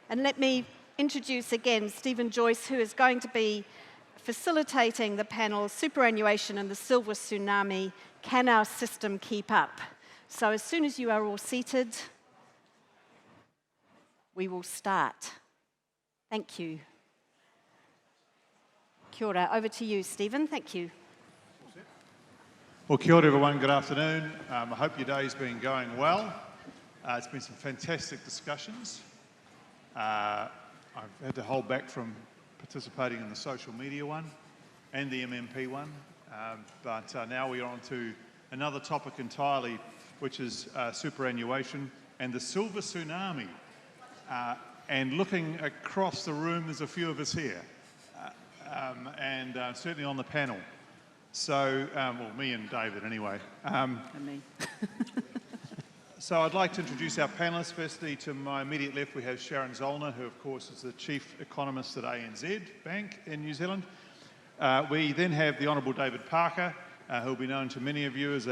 And let me introduce again Stephen Joyce, who is going to be facilitating the panel, Superannuation and the Silver Tsunami, Can Our System Keep Up? So as soon as you are all seated, we will start. Thank you. Kia ora. Over to you, Stephen. Thank you. Well, kia ora everyone, good afternoon. I hope your day's been going well. It's been some fantastic discussions. I've had to hold back from participating in the social media one and the MMP one, but now we are on to another topic entirely, which is superannuation and the Silver Tsunami. And looking across the room, there's a few of us here, and certainly on the panel. So, well, me and David anyway. And me. So I'd like to introduce our panellists. Firstly, to my immediate left, we have Sharon Zollner, who of course is the Chief Economist at ANZ Bank in New Zealand. We then have the Honourable David Parker, who will be known to many of you as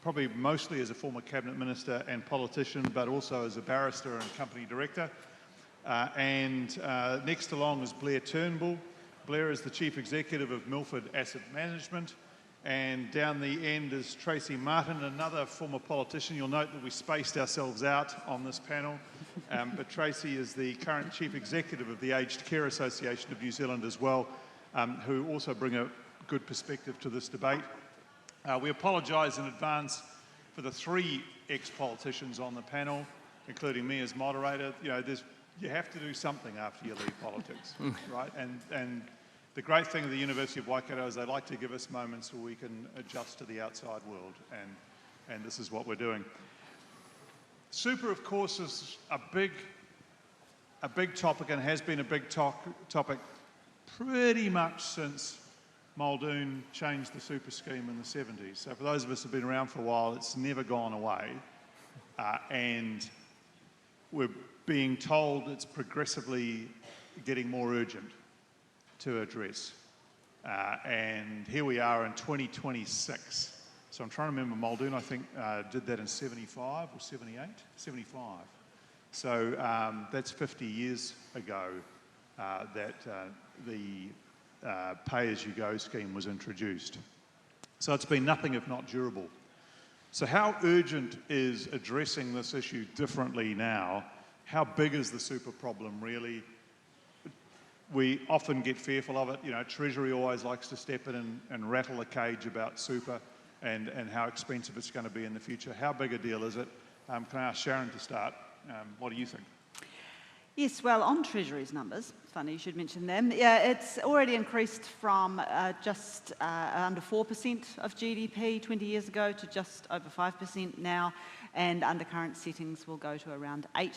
probably mostly as a former Cabinet Minister and politician, but also as a barrister and company director. And next along is Blair Turnbull. Blair is the Chief Executive of Milford Asset Management. And down the end is Tracy Martin, another former politician. You'll note that we spaced ourselves out on this panel. But Tracy is the current Chief Executive of the Aged Care Association of New Zealand as well, who also bring a good perspective to this debate. We apologise in advance for the 3 ex-politicians on the panel, including me as moderator. You know, you have to do something after you leave politics, right? And the great thing of the University of Waikato is they like to give us moments where we can adjust to the outside world, and this is what we're doing. Super, of course, is a big topic and has been a big topic pretty much since Muldoon changed the super scheme in the 70s. So for those of us who have been around for a while, it's never gone away, and we're being told it's progressively getting more urgent to address. And here we are in 2026. So I'm trying to remember, Muldoon, I think, did that in 75 or 78? 75. So that's 50 years ago that the pay-as-you-go scheme was introduced. So it's been nothing if not durable. So how urgent is addressing this issue differently now? How big is the super problem really? We often get fearful of it. You know, Treasury always likes to step in and rattle the cage about super and how expensive it's going to be in the future. How big a deal is it? Can I ask Sharon to start? What do you think? Yes, well, on Treasury's numbers, funny you should mention them, yeah, it's already increased from just under 4% of GDP 20 years ago to just over 5% now, and under current settings will go to around 8%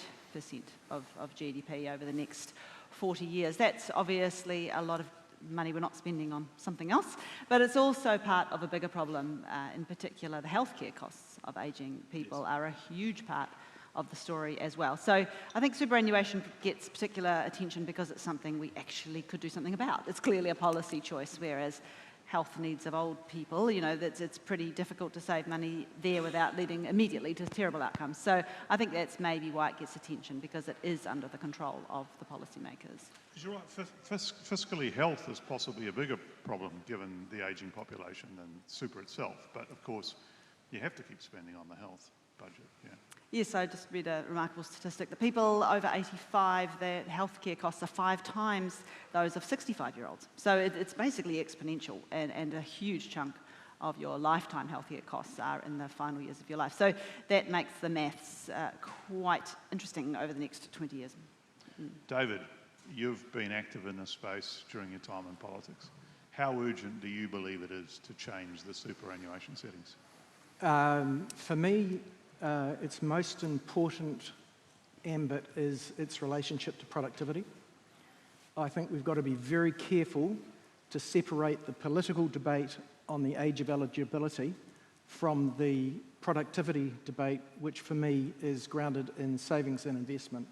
of GDP over the next 40 years. That's obviously a lot of money we're not spending on something else, but it's also part of a bigger problem. In particular, the healthcare costs of ageing people are a huge part of the story as well. So I think superannuation gets particular attention because it's something we actually could do something about. It's clearly a policy choice, whereas health needs of old people, you know, it's pretty difficult to save money there without leading immediately to terrible outcomes. So I think that's maybe why it gets attention, because it is under the control of the policymakers. You're right, fiscally health is possibly a bigger problem given the ageing population than super itself, but of course you have to keep spending on the health budget, yeah. Yes, I just read a remarkable statistic that people over 85, their healthcare costs are 5 times those of 65-year-olds. So it's basically exponential, and a huge chunk of your lifetime healthcare costs are in the final years of your life. So that makes the maths quite interesting over the next 20 years. David, you've been active in this space during your time in politics. How urgent do you believe it is to change the superannuation settings? For me, its most important ambit is its relationship to productivity. I think we've got to be very careful to separate the political debate on the age of eligibility from the productivity debate, which for me is grounded in savings and investment.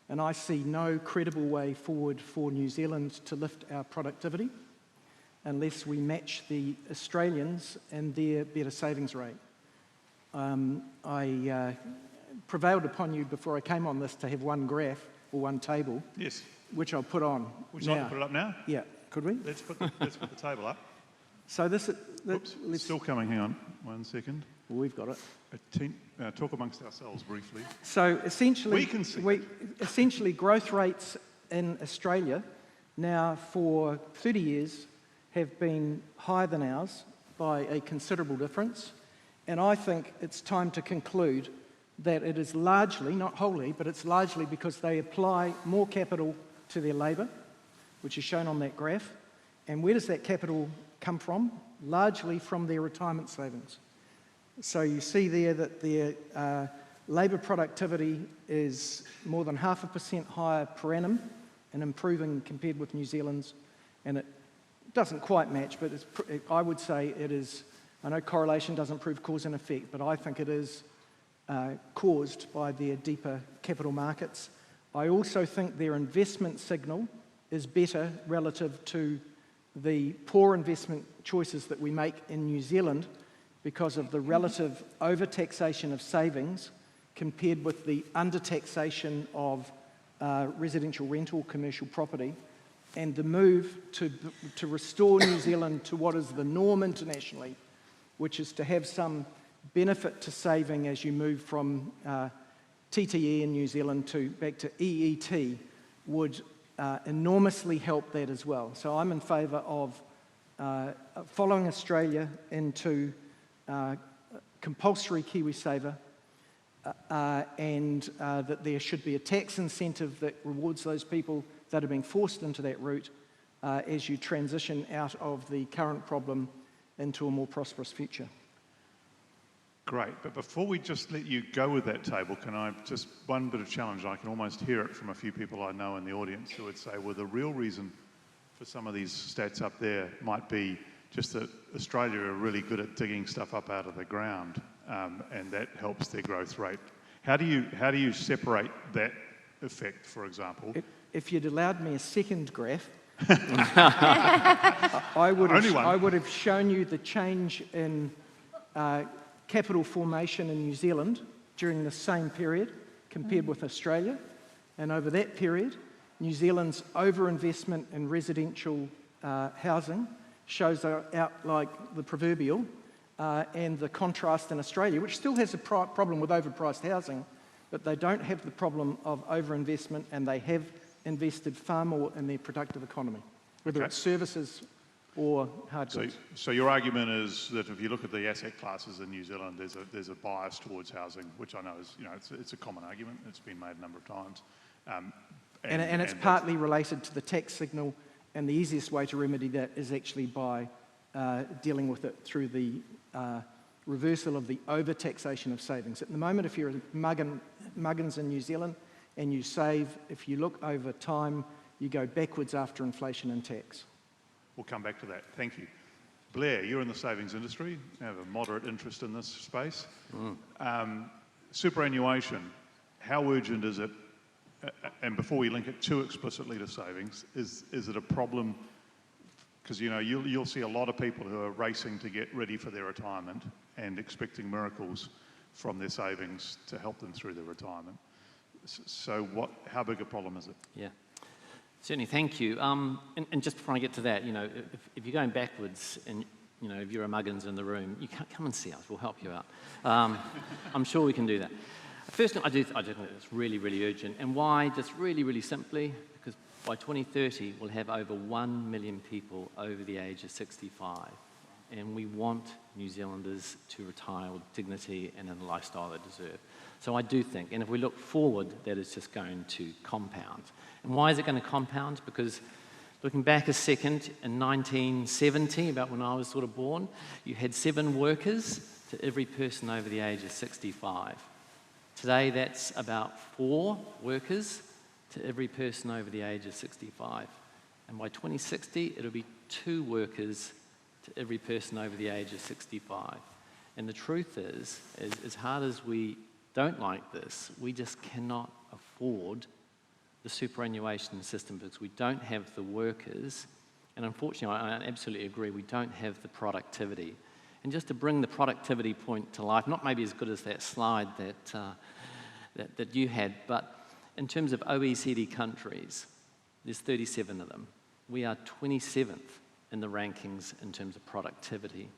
And I see no credible way forward for New Zealand to lift our productivity unless we match the Australians and their better savings rate. I prevailed upon you before I came on this to have one graph or one table, Yes. which I'll put on Would you like to put it up now? Yeah, could we? Let's put the table up. So this is... Oops, it's still coming. Hang on 1 second. We've got it. Talk amongst ourselves briefly. So essentially, We can see essentially growth rates in Australia now for 30 years have been higher than ours by a considerable difference. And I think it's time to conclude that it is largely, not wholly, but it's largely because they apply more capital to their labour, which is shown on that graph. And where does that capital come from? Largely from their retirement savings. So you see there that their labour productivity is more than 0.5% higher per annum and improving compared with New Zealand's. And it doesn't quite match, but I would say it is. I know correlation doesn't prove cause and effect, but I think it is caused by their deeper capital markets. I also think their investment signal is better relative to the poor investment choices that we make in New Zealand because of the relative over-taxation of savings compared with the under-taxation of residential rental commercial property, and the move to restore New Zealand to what is the norm internationally, which is to have some benefit to saving as you move from TTE in New Zealand back to EET, would enormously help that as well. So I'm in favour of following Australia into compulsory KiwiSaver, and that there should be a tax incentive that rewards those people that are being forced into that route as you transition out of the current problem into a more prosperous future. Great, but before we just let you go with that table, can I just, one bit of challenge, I can almost hear it from a few people I know in the audience who would say, well, the real reason for some of these stats up there might be just that Australia are really good at digging stuff up out of the ground, and that helps their growth rate. How do you separate that effect, for example? If you'd allowed me a second graph, I would have shown you the change in capital formation in New Zealand during the same period compared with Australia. And over that period, New Zealand's overinvestment in residential housing shows out like the proverbial, and the contrast in Australia, which still has a problem with overpriced housing, but they don't have the problem of overinvestment, and they have invested far more in their productive economy, whether it's services or hard goods. So your argument is that if you look at the asset classes in New Zealand, there's a bias towards housing, which I know is, it's a common argument. It's been made a number of times. And it's partly related to the tax signal, and the easiest way to remedy that is actually by dealing with it through the reversal of the over-taxation of savings. At the moment, if you're a Muggins in New Zealand and you save, if you look over time, you go backwards after inflation and tax. We'll come back to that. Thank you. Blair, you're in the savings industry. You have a moderate interest in this space. Superannuation, how urgent is it? And before we link it too explicitly to savings, is it a problem? Because you'll see a lot of people who are racing to get ready for their retirement and expecting miracles from their savings to help them through their retirement. So how big a problem is it? Yeah, certainly, thank you. And just before I get to that, if you're going backwards and, if you're a Muggins in the room, you can't come and see us, we'll help you out. I'm sure we can do that. First, I do think it's really, really urgent. And why? Just really, really simply, because by 2030, we'll have over 1 million people over the age of 65. And we want New Zealanders to retire with dignity and in the lifestyle they deserve. So I do think, and if we look forward, that it's just going to compound. And why is it going to compound? Because looking back a second, in 1970, about when I was sort of born, you had 7 workers to every person over the age of 65. Today, that's about 4 workers to every person over the age of 65. And by 2060, it'll be 2 workers to every person over the age of 65. And the truth is as hard as we don't like this, we just cannot afford the superannuation system because we don't have the workers. And unfortunately, I absolutely agree, we don't have the productivity. And just to bring the productivity point to life, not maybe as good as that slide that you had, but in terms of OECD countries, there's 37 of them. We are 27th in the rankings in terms of productivity.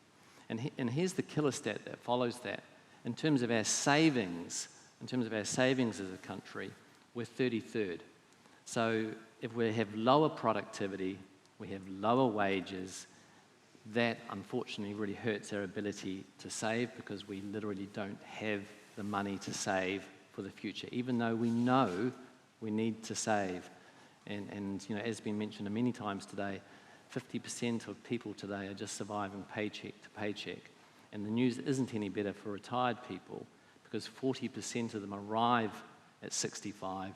And here's the killer stat that follows that. In terms of our savings, as a country, we're 33rd. So if we have lower productivity, we have lower wages, that unfortunately really hurts our ability to save, because we literally don't have the money to save for the future, even though we know we need to save. And you know, as has been mentioned many times today, 50% of people today are just surviving paycheck to paycheck. And the news isn't any better for retired people, because 40% of them arrive at 65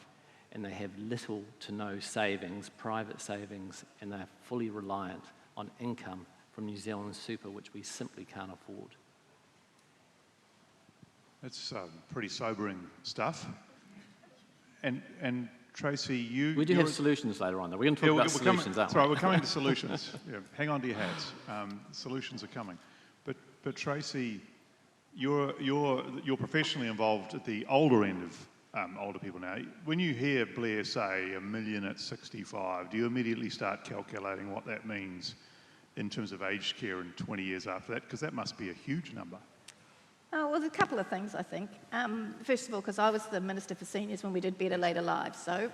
and they have little to no savings, private savings, and they're fully reliant on income from New Zealand super, which we simply can't afford. That's pretty sobering stuff. And Tracy, we do have solutions later on, though. We're going to talk about solutions, aren't we? That's right, we're coming to solutions. Yeah, hang on to your hats. Solutions are coming. But Tracy, you're professionally involved at the older end of older people now. When you hear Blair say 1 million at 65, do you immediately start calculating what that means in terms of aged care in 20 years after that? Because that must be a huge number. Oh, well, there's a couple of things, I think. First of all, because I was the Minister for Seniors when we did Better Later Lives. So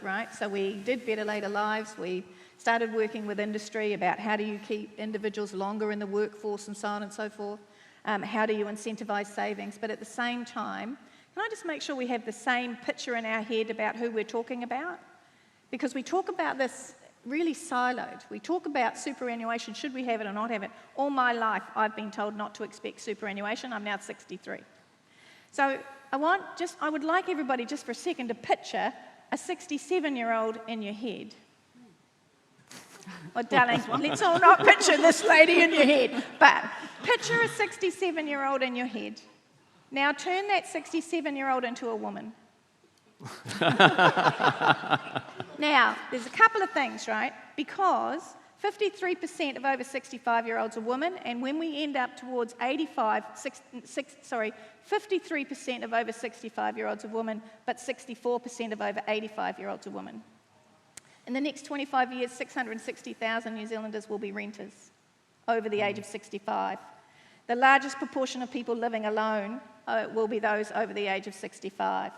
we did Better Later Lives. We started working with industry about how do you keep individuals longer in the workforce and so on and so forth. How do you incentivise savings? But at the same time, can I just make sure we have the same picture in our head about who we're talking about? Because we talk about this really siloed. We talk about superannuation, should we have it or not have it. All my life, I've been told not to expect superannuation. I'm now 63. So I would like everybody just for a second to picture a 67-year-old in your head. Well, darling, let's all not picture this lady in your head, but picture a 67-year-old in your head. Now turn that 67-year-old into a woman. Now, there's a couple of things, right? Because 53% of over 65-year-olds are women, and when we end up towards 53% of over 65-year-olds are women, but 64% of over 85-year-olds are women. In the next 25 years, 660,000 New Zealanders will be renters over the age of 65. The largest proportion of people living alone will be those over the age of 65.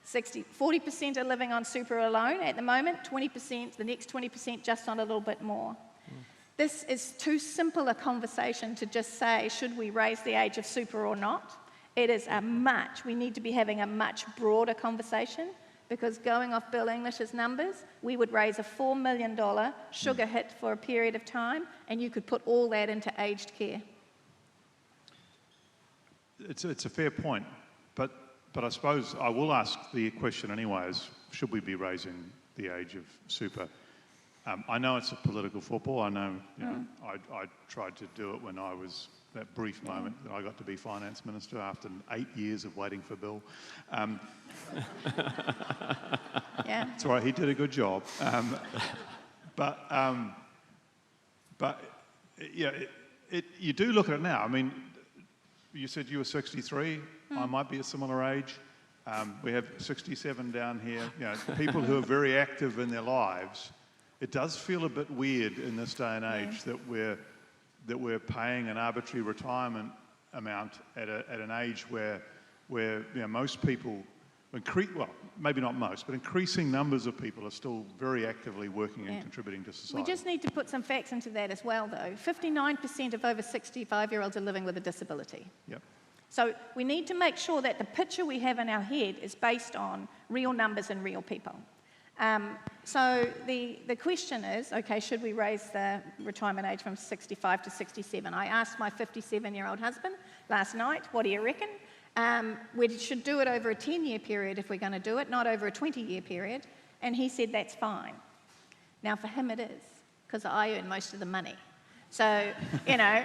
40% are living on super alone at the moment, 20%, the next 20% just on a little bit more. This is too simple a conversation to just say, should we raise the age of super or not? It is we need to be having a much broader conversation, because going off Bill English's numbers, we would raise a $4 million sugar hit for a period of time, and you could put all that into aged care. It's a fair point, but I suppose I will ask the question anyway, is should we be raising the age of super? I know it's a political football. I know, I tried to do it when I was that brief moment that I got to be finance minister after 8 years of waiting for Bill. Yeah. It's all right, he did a good job. But yeah, you do look at it now. I mean, you said you were 63. I might be a similar age. We have 67 down here. You know, people who are very active in their lives. It does feel a bit weird in this day and age that we're paying an arbitrary retirement amount at an age where you know, most people, well, maybe not most, but increasing numbers of people are still very actively working and contributing to society. We just need to put some facts into that as well, though. 59% of over 65-year-olds are living with a disability. Yep. So we need to make sure that the picture we have in our head is based on real numbers and real people. So the question is, okay, should we raise the retirement age from 65 to 67? I asked my 57-year-old husband last night, what do you reckon? We should do it over a 10-year period if we're going to do it, not over a 20-year period. And he said that's fine. Now for him it is, because I earn most of the money. So, you know,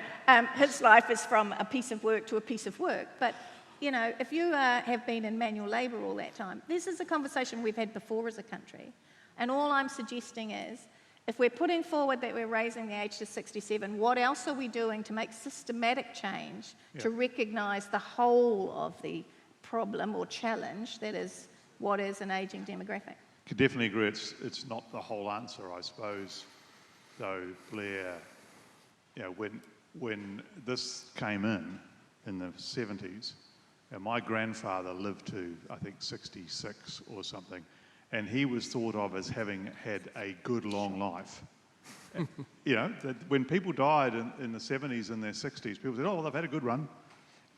his life is from a piece of work to a piece of work. But, you know, if you have been in manual labour all that time, this is a conversation we've had before as a country. And all I'm suggesting is, if we're putting forward that we're raising the age to 67, what else are we doing to make systematic change to recognise the whole of the problem or challenge that is what is an ageing demographic. Could definitely agree it's not the whole answer, I suppose, though, Blair. You know, when this came in the 70s, and my grandfather lived to, I think, 66 or something, and he was thought of as having had a good long life. You know, that when people died in the 70s and their 60s, people said, oh, well, they've had a good run.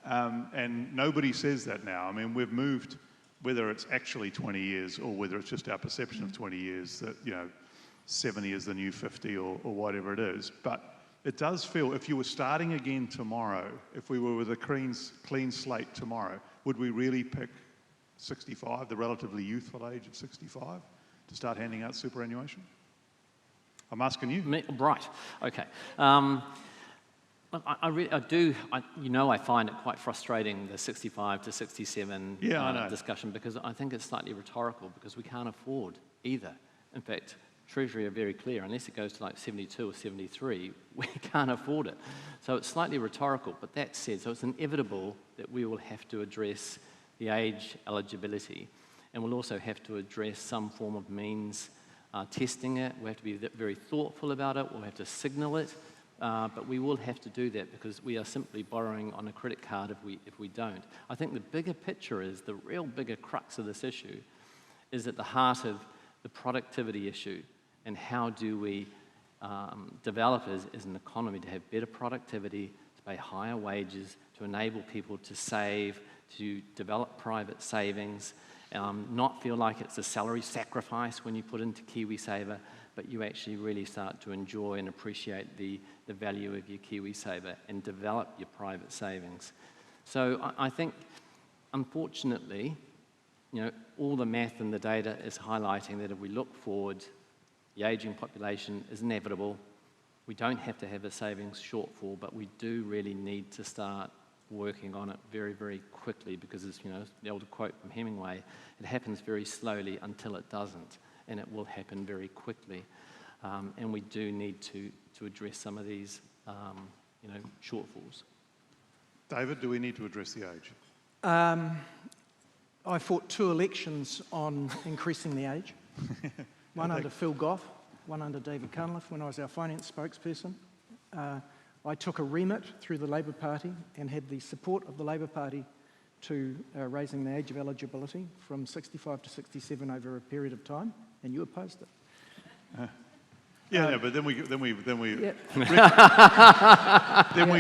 And nobody says that now. I mean, we've moved, whether it's actually 20 years or whether it's just our perception of 20 years, that, you know, 70 is the new 50 or whatever it is. But it does feel, if you were starting again tomorrow, if we were with a clean slate tomorrow, would we really pick 65, the relatively youthful age of 65, to start handing out superannuation? I'm asking you. Right, okay. I find it quite frustrating, the 65 to 67 discussion, because I think it's slightly rhetorical, because we can't afford either. In fact, Treasury are very clear, unless it goes to like 72 or 73, we can't afford it. So it's slightly rhetorical, but that said, so it's inevitable that we will have to address the age eligibility, and we'll also have to address some form of means testing it. We have to be very thoughtful about it. We'll have to signal it, but we will have to do that, because we are simply borrowing on a credit card if we don't. I think the bigger picture is, the real bigger crux of this issue is at the heart of the productivity issue, and how do we develop as an economy to have better productivity, to pay higher wages, to enable people to save, to develop private savings, not feel like it's a salary sacrifice when you put into KiwiSaver, but you actually really start to enjoy and appreciate the value of your KiwiSaver and develop your private savings. So I think, unfortunately, you know, all the math and the data is highlighting that if we look forward, the ageing population is inevitable. We don't have to have a savings shortfall, but we do really need to start working on it very, very quickly, because, it's, you know, the older quote from Hemingway, it happens very slowly until it doesn't, and it will happen very quickly. And we do need to address some of these, you know, shortfalls. David, do we need to address the age? I fought 2 elections on increasing the age. One under Phil Goff, one under David Cunliffe when I was our finance spokesperson. I took a remit through the Labour Party and had the support of the Labour Party to raising the age of eligibility from 65 to 67 over a period of time, and you opposed it. But then we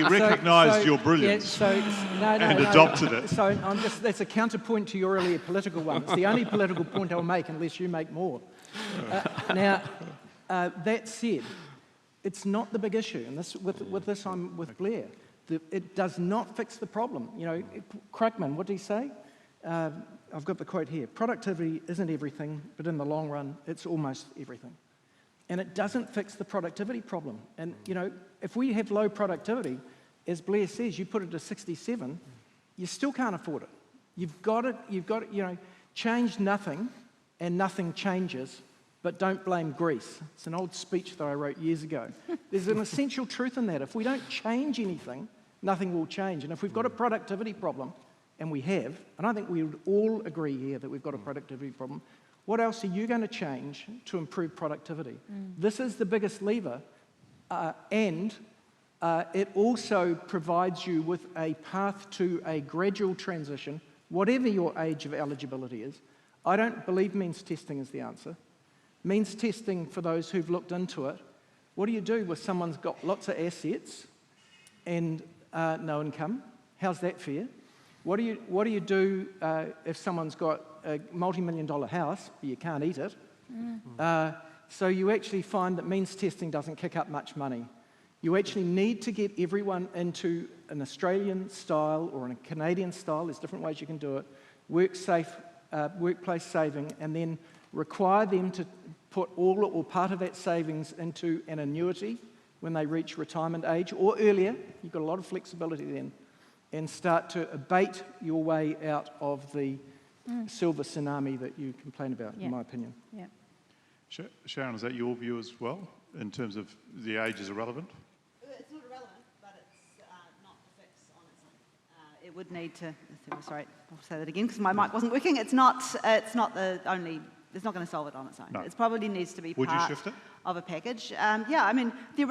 recognised your brilliance and adopted it. So that's a counterpoint to your earlier political one. It's the only political point I'll make unless you make more. That said, it's not the big issue, and with this I'm with Blair. It does not fix the problem. You know, Krugman, what did he say? I've got the quote here. Productivity isn't everything, but in the long run, it's almost everything. And it doesn't fix the productivity problem. And, you know, if we have low productivity, as Blair says, you put it to 67, you still can't afford it. You've got to, you know, change nothing and nothing changes, but don't blame Greece. It's an old speech that I wrote years ago. There's an essential truth in that. If we don't change anything, nothing will change. And if we've got a productivity problem, and we have, and I think we would all agree here that we've got a productivity problem, what else are you going to change to improve productivity? This is the biggest lever, and it also provides you with a path to a gradual transition, whatever your age of eligibility is. I don't believe means testing is the answer. Means testing, for those who've looked into it, what do you do with someone's got lots of assets and no income? How's that fair? What do you do if someone's got a multi-million-dollar house, but you can't eat it? So you actually find that means testing doesn't kick up much money. You actually need to get everyone into an Australian style or a Canadian style, there's different ways you can do it, workplace saving, and then require them to put all or part of that savings into an annuity when they reach retirement age or earlier. You've got a lot of flexibility then, and start to abate your way out of the silver tsunami that you complain about, in my opinion. Yeah. Sharon, is that your view as well, in terms of the age is irrelevant? It's not irrelevant, but it's not the fix on its own. it would need to, sorry, I'll say that again because my mic wasn't working. It's not the only, it's not going to solve it on its own. No. It probably needs to be Would you part shift it? of a package. Yeah, I mean, the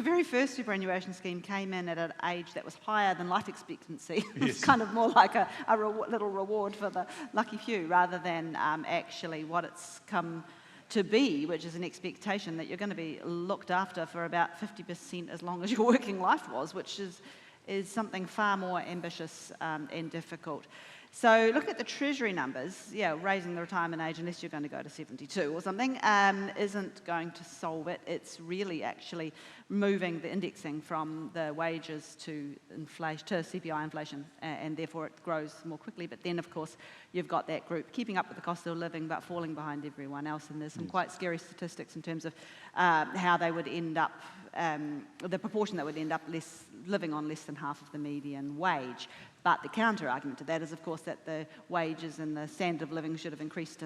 very first superannuation scheme came in at an age that was higher than life expectancy. It was Yes. kind of more like a little reward for the lucky few rather than actually what it's come to be, which is an expectation that you're going to be looked after for about 50% as long as your working life was, which is something far more ambitious and difficult. So look at the Treasury numbers. Yeah, raising the retirement age, unless you're going to go to 72 or something, isn't going to solve it. It's really actually moving the indexing from the wages to inflation, to CPI inflation, and therefore it grows more quickly. But then, of course, you've got that group keeping up with the cost of living but falling behind everyone else. And there's some quite scary statistics in terms of how they would end up, the proportion that would end up living on less than half of the median wage. But the counter-argument to that is, of course, that the wages and the standard of living should have increased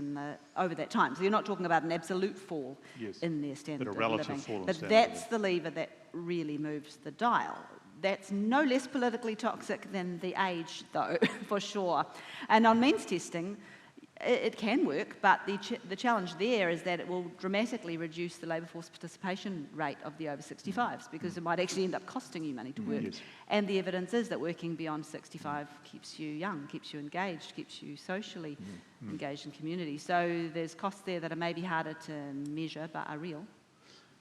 over that time. So you're not talking about an absolute fall in their standard of living. But a relative fall in But standard of that's the lever that really moves the dial. That's no less politically toxic than the age, though, for sure. And on means testing, it can work, but the challenge there is that it will dramatically reduce the labour force participation rate of the over 65s because it might actually end up costing you money to work. Yes. And the evidence is that working beyond 65 keeps you young, keeps you engaged, keeps you socially engaged in community. So there's costs there that are maybe harder to measure but are real.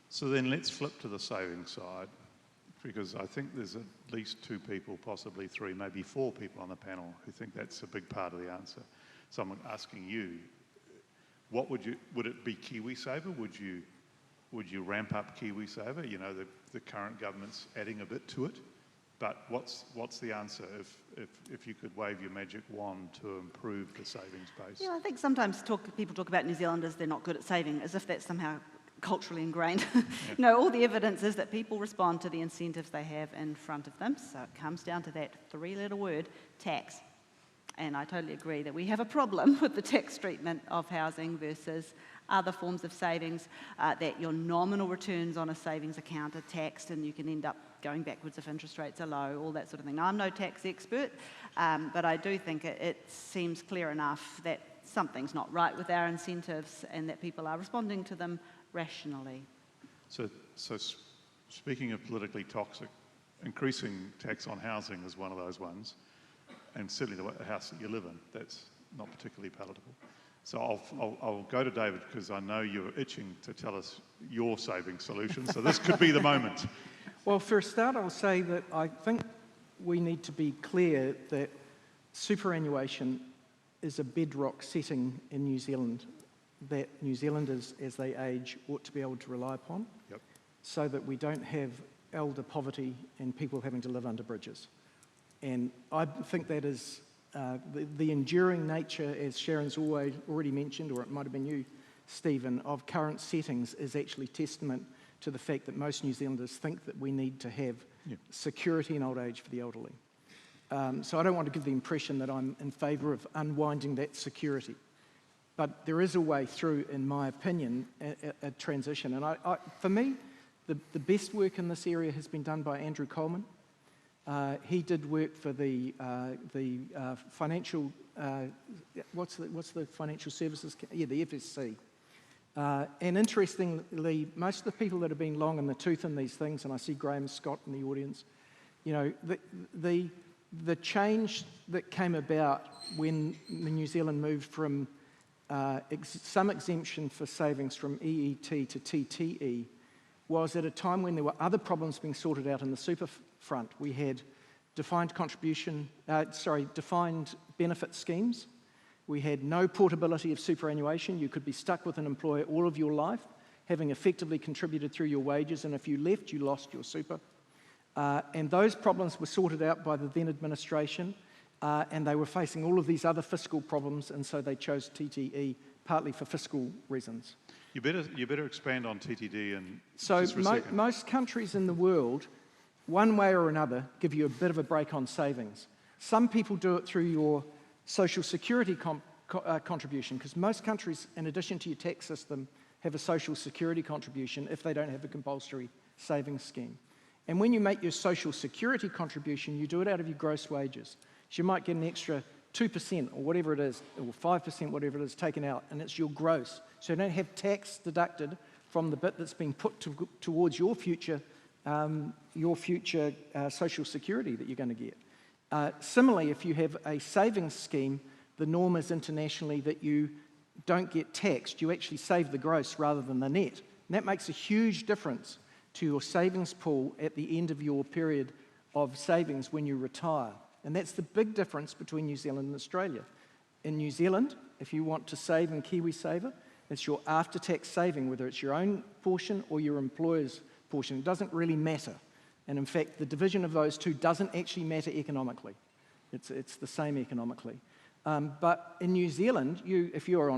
So then let's flip to the savings side, because I think there's at least 2 people, possibly 3, maybe 4 people on the panel who think that's a big part of the answer. So I'm asking you, would it be KiwiSaver? Would you ramp up KiwiSaver? You know, the current government's adding a bit to it, but what's the answer if you could wave your magic wand to improve the savings base? Yeah, I think sometimes people talk about New Zealanders, they're not good at saving, as if that's somehow culturally ingrained. No, all the evidence is that people respond to the incentives they have in front of them, so it comes down to that 3-letter word, tax. And I totally agree that we have a problem with the tax treatment of housing versus other forms of savings, that your nominal returns on a savings account are taxed and you can end up going backwards if interest rates are low, all that sort of thing. Now, I'm no tax expert, but I do think it seems clear enough that something's not right with our incentives and that people are responding to them rationally. So speaking of politically toxic, increasing tax on housing is one of those ones. And certainly the house that you live in, that's not particularly palatable. So I'll go to David because I know you're itching to tell us your saving solution, so this could be the moment. Well, for a start, I'll say that I think we need to be clear that superannuation is a bedrock setting in New Zealand that New Zealanders, as they age, ought to be able to rely upon, so that we don't have elder poverty and people having to live under bridges. And I think that is the enduring nature, as Sharon's already mentioned, or it might have been you, Stephen, of current settings is actually testament to the fact that most New Zealanders think that we need to have security in old age for the elderly. So I don't want to give the impression that I'm in favour of unwinding that security. But there is a way through, in my opinion, a transition. And for me, the best work in this area has been done by Andrew Coleman. He did work for the financial, what's the financial services? Yeah, the FSC. And interestingly, most of the people that have been long in the tooth in these things, and I see Graham Scott in the audience, you know, the change that came about when New Zealand moved from some exemption for savings from EET to TTE was at a time when there were other problems being sorted out in the super front. We had defined benefit schemes. We had no portability of superannuation. You could be stuck with an employer all of your life, having effectively contributed through your wages, and if you left, you lost your super. And those problems were sorted out by the then administration, and they were facing all of these other fiscal problems, and so they chose TTE partly for fiscal reasons. You better expand on TTD and so just for a second. Most countries in the world, one way or another, give you a bit of a break on savings. Some people do it through your social security contribution, because most countries, in addition to your tax system, have a social security contribution if they don't have a compulsory savings scheme. And when you make your social security contribution, you do it out of your gross wages. So you might get an extra 2% or whatever it is, or 5%, whatever it is, taken out, and it's your gross. So you don't have tax deducted from the bit that's being put towards your future social security that you're going to get. Similarly, if you have a savings scheme, the norm is internationally that you don't get taxed. You actually save the gross rather than the net. And that makes a huge difference to your savings pool at the end of your period of savings when you retire. And that's the big difference between New Zealand and Australia. In New Zealand, if you want to save in KiwiSaver, it's your after-tax saving, whether it's your own portion or your employer's portion. It doesn't really matter. And in fact, the division of those two doesn't actually matter economically. It's the same economically. But in New Zealand, if your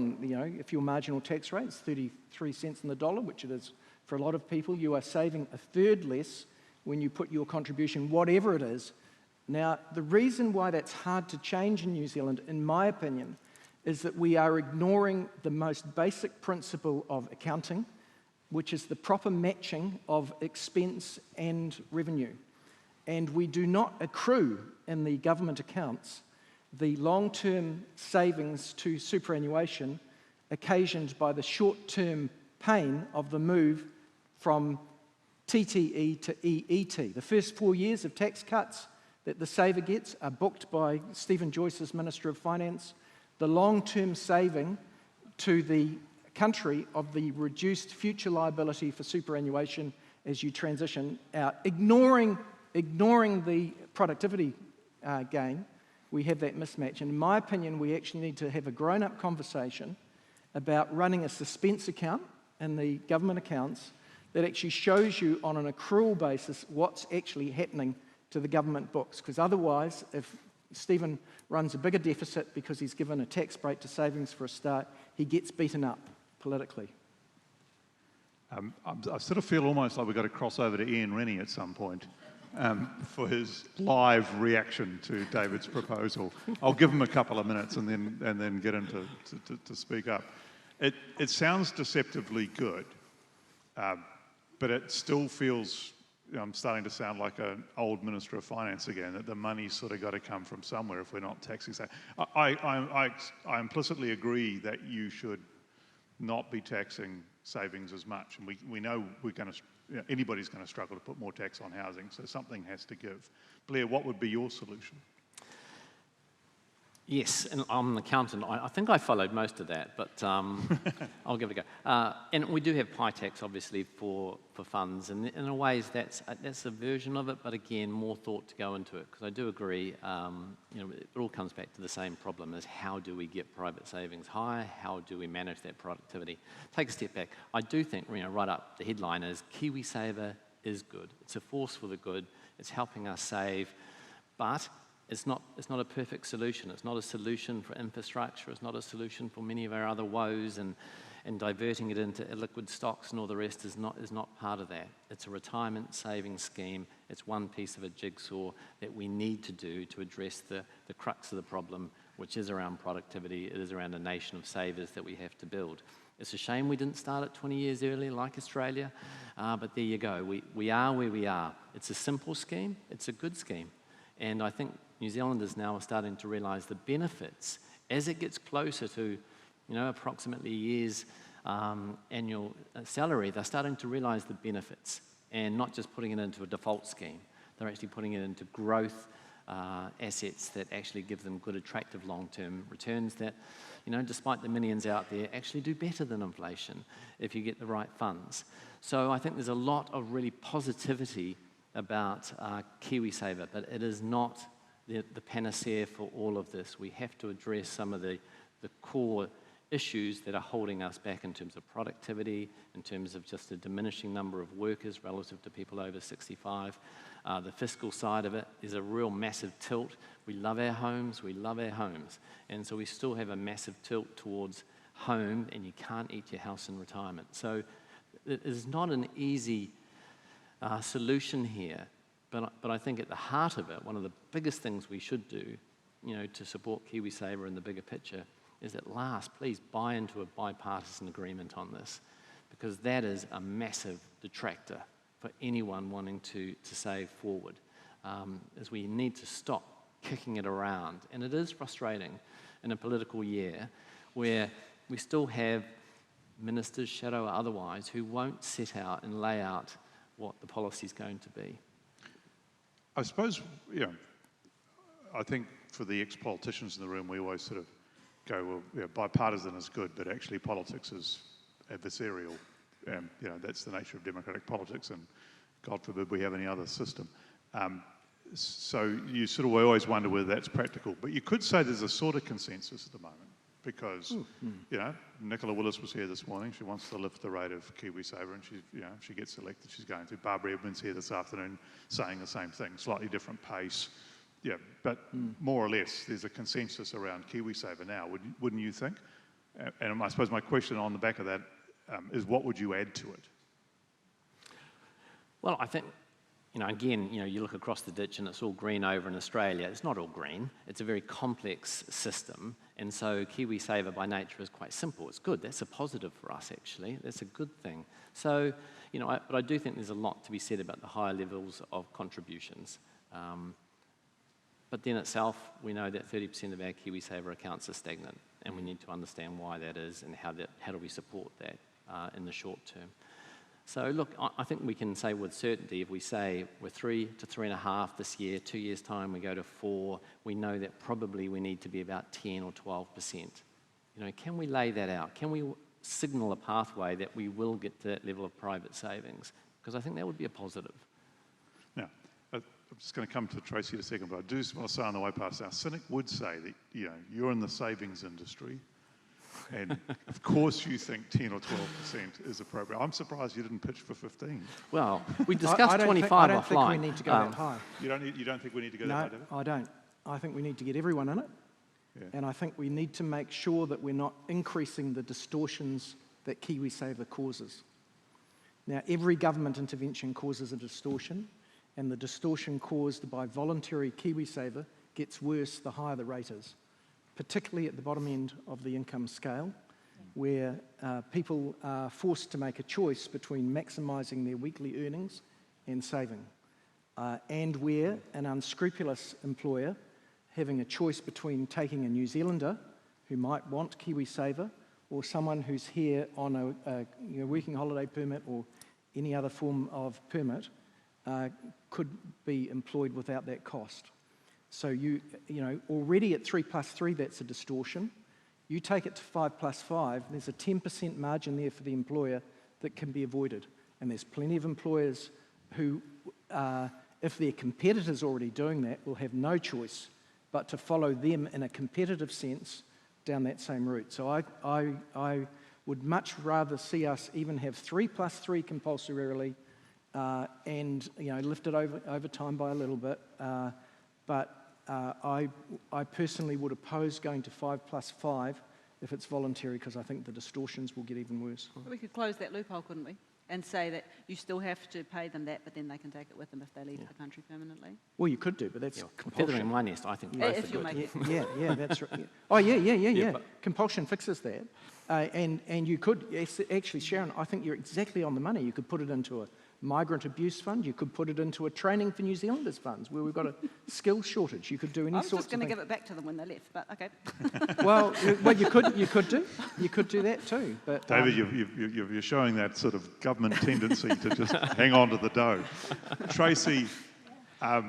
marginal tax rate is 33 cents on the dollar, which it is for a lot of people, you are saving a third less when you put your contribution, whatever it is. Now, the reason why that's hard to change in New Zealand, in my opinion, is that we are ignoring the most basic principle of accounting, which is the proper matching of expense and revenue. And we do not accrue in the government accounts the long-term savings to superannuation occasioned by the short-term pain of the move from TTE to EET. The first 4 years of tax cuts that the saver gets are booked by Stephen Joyce as Minister of Finance. The long-term saving to the country of the reduced future liability for superannuation as you transition out, ignoring the productivity gain, we have that mismatch. And in my opinion, we actually need to have a grown-up conversation about running a suspense account in the government accounts that actually shows you on an accrual basis what's actually happening to the government books. Because otherwise, if Stephen runs a bigger deficit because he's given a tax break to savings for a start, he gets beaten up politically. I sort of feel almost like we've got to cross over to Ian Rennie at some point for his live reaction to David's proposal. I'll give him a couple of minutes and then get him to speak up. It sounds deceptively good, but it still feels, I'm starting to sound like an old Minister of Finance again, that the money's sort of got to come from somewhere if we're not taxing. I implicitly agree that you should not be taxing savings as much, and we know anybody's going to struggle to put more tax on housing, so something has to give. Blair, what would be your solution? Yes, and I'm an accountant. I think I followed most of that, but I'll give it a go. And we do have PI tax, obviously, for funds, and in a ways that's a version of it, but again, more thought to go into it, because I do agree, it all comes back to the same problem, is how do we get private savings higher? How do we manage that productivity? Take a step back. I do think, right up, the headline is KiwiSaver is good. It's a force for the good. It's helping us save, but it's not a perfect solution. It's not a solution for infrastructure. It's not a solution for many of our other woes, and diverting it into illiquid stocks and all the rest is not part of that. It's a retirement savings scheme. It's one piece of a jigsaw that we need to do to address the crux of the problem, which is around productivity. It is around a nation of savers that we have to build. It's a shame we didn't start it 20 years earlier like Australia, but there you go. We are where we are. It's a simple scheme. It's a good scheme. And I think New Zealanders now are starting to realise the benefits as it gets closer to, approximately a year's annual salary. They're starting to realise the benefits, and not just putting it into a default scheme. They're actually putting it into growth assets that actually give them good, attractive long-term returns that, despite the millions out there, actually do better than inflation if you get the right funds. So I think there's a lot of really positivity about KiwiSaver, but it is not the panacea for all of this. We have to address some of the core issues that are holding us back in terms of productivity, in terms of just a diminishing number of workers relative to people over 65. The fiscal side of it is a real massive tilt. We love our homes, and so we still have a massive tilt towards home, and you can't eat your house in retirement. So it is not an easy solution here, but I think at the heart of it, one of the biggest things we should do, to support KiwiSaver in the bigger picture, is at last, please buy into a bipartisan agreement on this, because that is a massive detractor for anyone wanting to save forward, is we need to stop kicking it around. And it is frustrating in a political year where we still have ministers, shadow or otherwise, who won't set out and lay out what the policy is going to be. I suppose, I think for the ex-politicians in the room, we always sort of go, well, bipartisan is good, but actually politics is adversarial. That's the nature of democratic politics, and God forbid we have any other system. So you sort of always wonder whether that's practical. But you could say there's a sort of consensus at the moment because, Nicola Willis was here this morning. She wants to lift the rate of KiwiSaver, and if she gets elected, she's going to. Barbara Edmonds here this afternoon saying the same thing, slightly different pace. Yeah, but more or less, there's a consensus around KiwiSaver now, wouldn't you think? And I suppose my question on the back of that is what would you add to it? Well, I think, again, you look across the ditch and it's all green over in Australia. It's not all green. It's a very complex system. And so KiwiSaver by nature is quite simple. It's good. That's a positive for us, actually. That's a good thing. So, but I do think there's a lot to be said about the higher levels of contributions. But then itself, we know that 30% of our KiwiSaver accounts are stagnant, and we need to understand why that is and how do we support that in the short term. So look, I think we can say with certainty, if we say we're 3 to 3.5 this year, 2 years' time we go to 4, we know that probably we need to be about 10 or 12%. Can we lay that out? Can we signal a pathway that we will get to that level of private savings? Because I think that would be a positive. Now, I'm just going to come to Tracy in a second, but I do want to say on the way past, our cynic would say that you're in the savings industry, and of course you think 10 or 12% is appropriate. I'm surprised you didn't pitch for 15. Well, we discussed 25 offline. I don't think we need to go that high. You don't think we need to go that high, David? No, I don't. I think we need to get everyone in it. Yeah. And I think we need to make sure that we're not increasing the distortions that KiwiSaver causes. Now, every government intervention causes a distortion, and the distortion caused by voluntary KiwiSaver gets worse the higher the rate is, particularly at the bottom end of the income scale, where people are forced to make a choice between maximising their weekly earnings and saving, and where an unscrupulous employer having a choice between taking a New Zealander who might want KiwiSaver or someone who's here on a working holiday permit or any other form of permit could be employed without that cost. So already at 3+3, that's a distortion. You take it to 5+5, there's a 10% margin there for the employer that can be avoided. And there's plenty of employers who, if their competitor's already doing that, will have no choice but to follow them in a competitive sense down that same route. So I would much rather see us even have 3+3 compulsorily and lift it over time by a little bit. But I personally would oppose going to 5+5 if it's voluntary, because I think the distortions will get even worse. But we could close that loophole, couldn't we? And say that you still have to pay them that, but then they can take it with them if they leave the country permanently. Well, you could do, but that's compulsion. Feather in my nest, I think both are good. Yeah, that's right. Oh, yeah. Compulsion fixes that. And you could, actually, Sharon, I think you're exactly on the money. You could put it into a migrant abuse fund. You could put it into a training for New Zealanders funds where we've got a skills shortage. You could do any sorts of things. I was just going to give it back to them when they left, but okay. well, you could do that too. But David, you're showing that sort of government tendency to just hang on to the dough. Tracy, what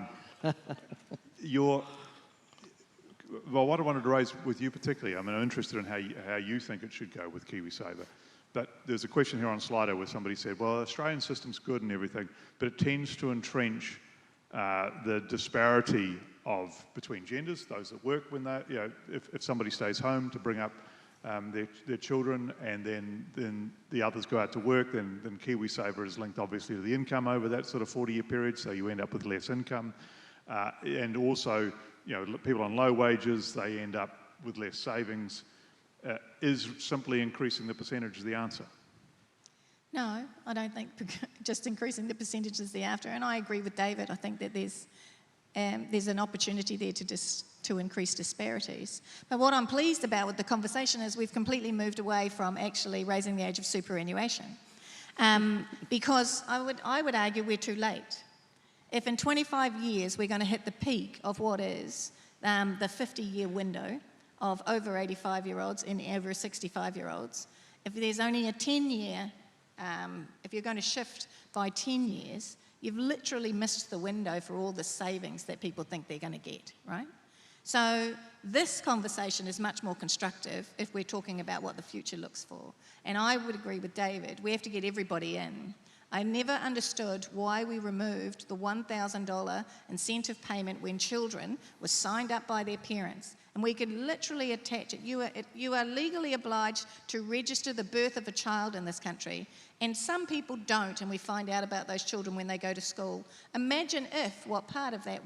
I wanted to raise with you particularly, I'm interested in how you think it should go with KiwiSaver. But there's a question here on Slido where somebody said, well, the Australian system's good and everything, but it tends to entrench the disparity between genders, those that work when they, if somebody stays home to bring up their children and then the others go out to work, then KiwiSaver is linked obviously to the income over that sort of 40-year period, so you end up with less income. And also, people on low wages, they end up with less savings. Is simply increasing the percentage the answer? No, I don't think just increasing the percentage is the answer. And I agree with David. I think that there's an opportunity there to increase disparities. But what I'm pleased about with the conversation is we've completely moved away from actually raising the age of superannuation. Because I would argue we're too late. If in 25 years we're going to hit the peak of what is the 50-year window of over 85-year-olds and over 65-year-olds, if there's only a 10-year, if you're going to shift by 10 years, you've literally missed the window for all the savings that people think they're going to get, right? So this conversation is much more constructive if we're talking about what the future looks for. And I would agree with David, we have to get everybody in. I never understood why we removed the $1,000 incentive payment when children were signed up by their parents. And we could literally attach it. You are legally obliged to register the birth of a child in this country. And some people don't, and we find out about those children when they go to school. Imagine if what part of that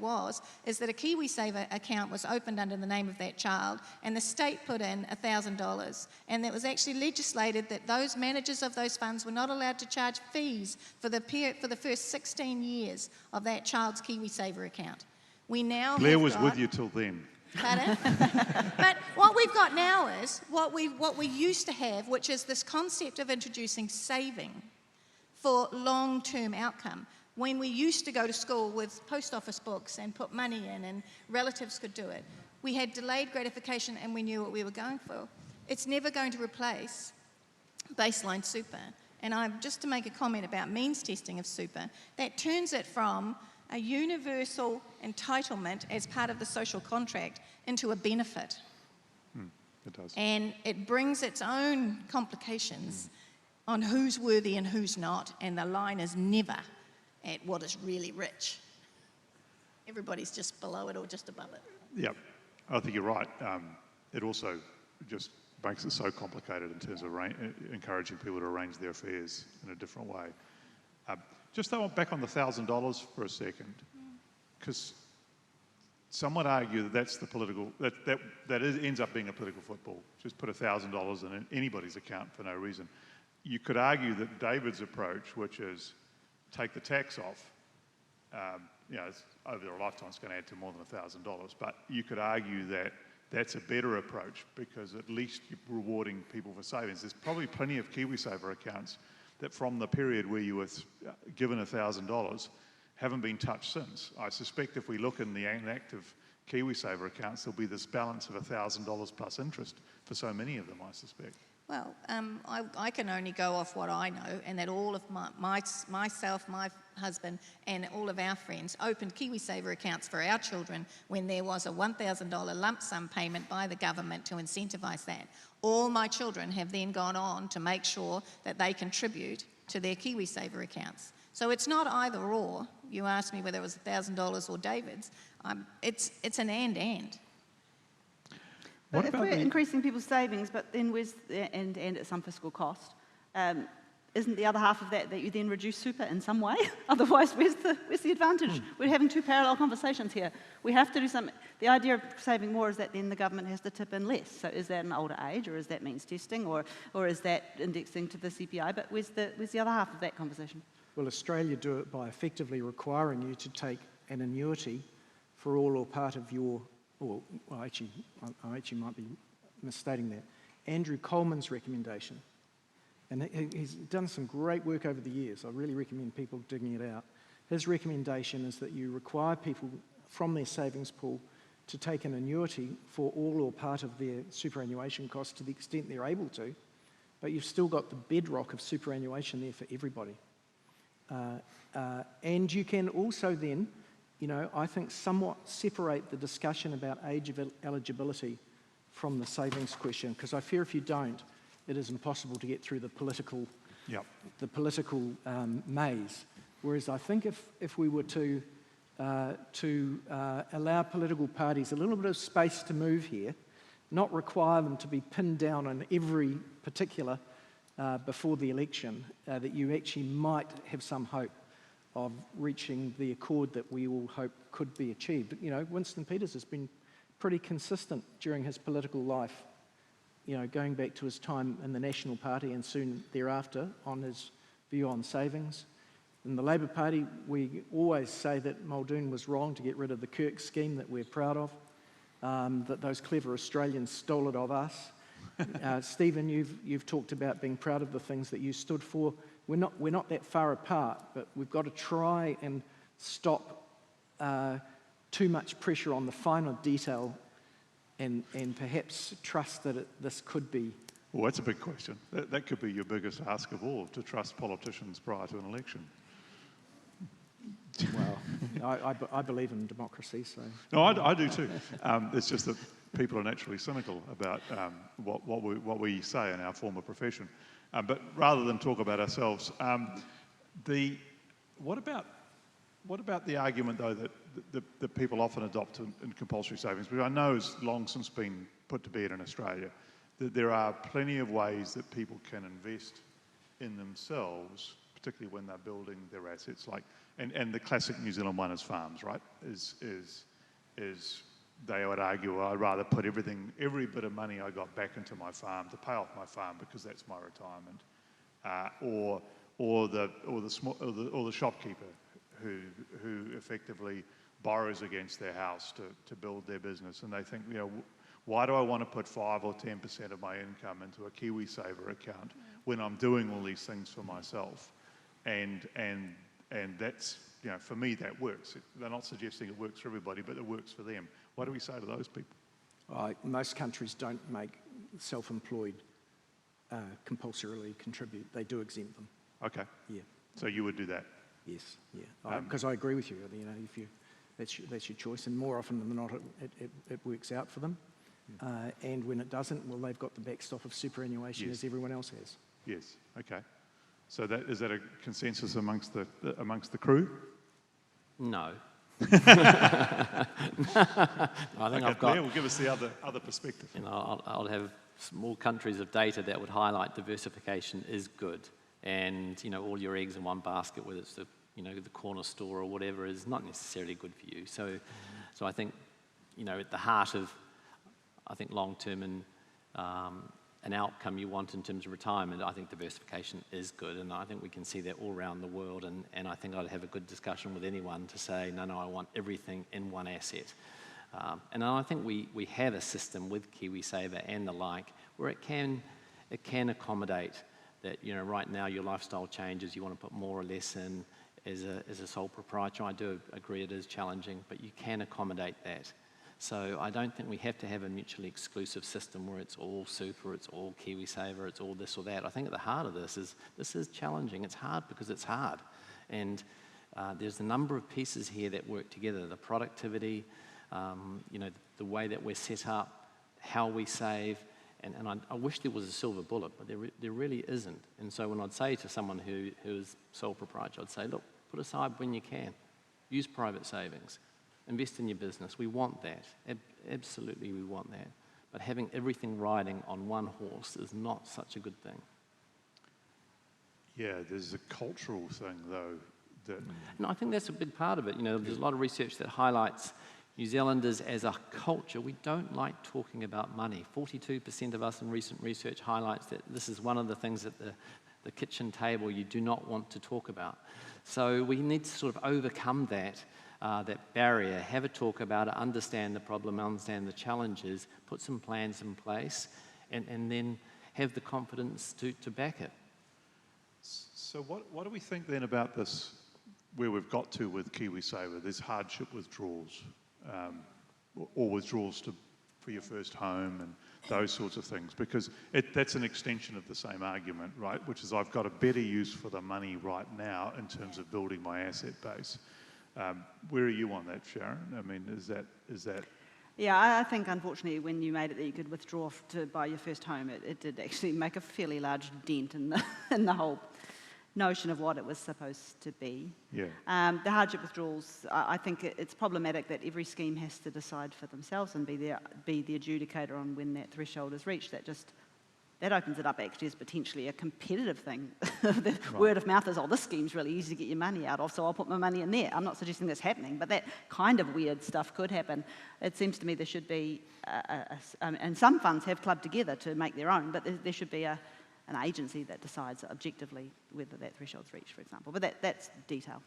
is that a KiwiSaver account was opened under the name of that child, and the state put in $1,000. And it was actually legislated that those managers of those funds were not allowed to charge fees for the first 16 years of that child's KiwiSaver account. We now Blair have was got, with you till then. Pardon? But what we've got now is what we used to have, which is this concept of introducing saving for long-term outcome. When we used to go to school with post office books and put money in and relatives could do it, we had delayed gratification and we knew what we were going for. It's never going to replace baseline super. And just to make a comment about means testing of super, that turns it from a universal entitlement as part of the social contract into a benefit. It does. And it brings its own complications on who's worthy and who's not, and the line is never at what is really rich. Everybody's just below it or just above it. Yeah, I think you're right. It also just makes it so complicated in terms of encouraging people to arrange their affairs in a different way. Just back on the $1,000 for a second, because some would argue that that's the political, ends up being a political football. Just put $1,000 in anybody's account for no reason. You could argue that David's approach, which is take the tax off, over a lifetime it's going to add to more than $1,000, but you could argue that that's a better approach because at least you're rewarding people for savings. There's probably plenty of KiwiSaver accounts that from the period where you were given $1,000 haven't been touched since. I suspect if we look in the inactive KiwiSaver accounts, there'll be this balance of $1,000 plus interest for so many of them, I suspect. Well, I can only go off what I know, and that all of myself, my husband, and all of our friends opened KiwiSaver accounts for our children when there was a $1,000 lump sum payment by the government to incentivise that. All my children have then gone on to make sure that they contribute to their KiwiSaver accounts. So it's not either or. You asked me whether it was $1,000 or David's. It's an and. But if we're increasing people's savings, but then and at some fiscal cost, isn't the other half of that you then reduce super in some way? Otherwise, where's the advantage? We're having two parallel conversations here. We have to do something. The idea of saving more is that then the government has to tip in less. So is that an older age, or is that means testing, or is that indexing to the CPI? But where's the other half of that conversation? Well, Australia do it by effectively requiring you to take an annuity for all or part of your, I actually might be misstating that. Andrew Coleman's recommendation, and he's done some great work over the years. I really recommend people digging it out. His recommendation is that you require people from their savings pool to take an annuity for all or part of their superannuation costs to the extent they're able to, but you've still got the bedrock of superannuation there for everybody. And you can also then, I think somewhat separate the discussion about age of eligibility from the savings question, because I fear if you don't, it is impossible to get through the political maze. Whereas I think if we were to allow political parties a little bit of space to move here, not require them to be pinned down on every particular before the election, that you actually might have some hope of reaching the accord that we all hope could be achieved. Winston Peters has been pretty consistent during his political life, going back to his time in the National Party and soon thereafter on his view on savings. In the Labor Party, we always say that Muldoon was wrong to get rid of the Kirk scheme that we're proud of, that those clever Australians stole it of us. Stephen, you've talked about being proud of the things that you stood for. we're not that far apart, but we've got to try and stop too much pressure on the finer detail and perhaps trust that this could be. Well, that's a big question. That could be your biggest ask of all, to trust politicians prior to an election. Well, I believe in democracy, so... No, I do too. It's just that people are naturally cynical about what we say in our former profession. But rather than talk about ourselves, what about the argument, though, that people often adopt in compulsory savings, which I know has long since been put to bed in Australia, that there are plenty of ways that people can invest in themselves, particularly when they're building their assets, and the classic New Zealand one is farms, right? Is they would argue, well, I'd rather put every bit of money I got back into my farm to pay off my farm because that's my retirement, or the shopkeeper who effectively borrows against their house to build their business, and they think, why do I want to put 5 or 10% of my income into a KiwiSaver account when I'm doing all these things for myself? And that's, for me, that works. They're not suggesting it works for everybody, but it works for them. What do we say to those people? Most countries don't make self-employed compulsorily contribute. They do exempt them. Okay. Yeah. So you would do that? Yes. Yeah. Because I agree with you. That's your choice, and more often than not, it works out for them. And when it doesn't, well, they've got the backstop of superannuation, as everyone else has. Yes. Okay. So is that a consensus amongst the crew? No. I think I've got... Blair will give us the other perspective. I'll have small countries of data that would highlight diversification is good, and all your eggs in one basket, whether it's the corner store or whatever, is not necessarily good for you. So I think at the heart of long-term and an outcome you want in terms of retirement, I think diversification is good, and I think we can see that all around the world, and I think I'd have a good discussion with anyone to say, no, I want everything in one asset. And I think we have a system with KiwiSaver and the like where it can accommodate that, right now your lifestyle changes, you want to put more or less in as a sole proprietor. I do agree it is challenging, but you can accommodate that. So I don't think we have to have a mutually exclusive system where it's all super, it's all KiwiSaver, it's all this or that. I think at the heart of this is challenging. It's hard because it's hard. And there's a number of pieces here that work together. The productivity, the way that we're set up, how we save, and I wish there was a silver bullet, but there really isn't. And so when I'd say to someone who is sole proprietor, I'd say, look, put aside when you can. Use private savings. Invest in your business. We want that. Absolutely, we want that. But having everything riding on one horse is not such a good thing. Yeah, there's a cultural thing, though, that... No, I think that's a big part of it. There's a lot of research that highlights New Zealanders as a culture. We don't like talking about money. 42% of us in recent research highlights that this is one of the things at the kitchen table you do not want to talk about. So we need to sort of overcome that barrier, have a talk about it, understand the problem, understand the challenges, put some plans in place, and then have the confidence to back it. So what do we think then about this, where we've got to with KiwiSaver? There's hardship withdrawals, or withdrawals for your first home and those sorts of things, because that's an extension of the same argument, right? Which is I've got a better use for the money right now in terms of building my asset base. Where are you on that, Sharon? I mean, is that? Yeah, I think unfortunately when you made it that you could withdraw to buy your first home, it did actually make a fairly large dent in the whole notion of what it was supposed to be. Yeah. The hardship withdrawals, I think it's problematic that every scheme has to decide for themselves and be the adjudicator on when that threshold is reached. That opens it up actually as potentially a competitive thing. The word of mouth is, this scheme's really easy to get your money out of, so I'll put my money in there. I'm not suggesting that's happening, but that kind of weird stuff could happen. It seems to me there should be, and some funds have clubbed together to make their own, but there should be an agency that decides objectively whether that threshold's reached, for example. But that's detail.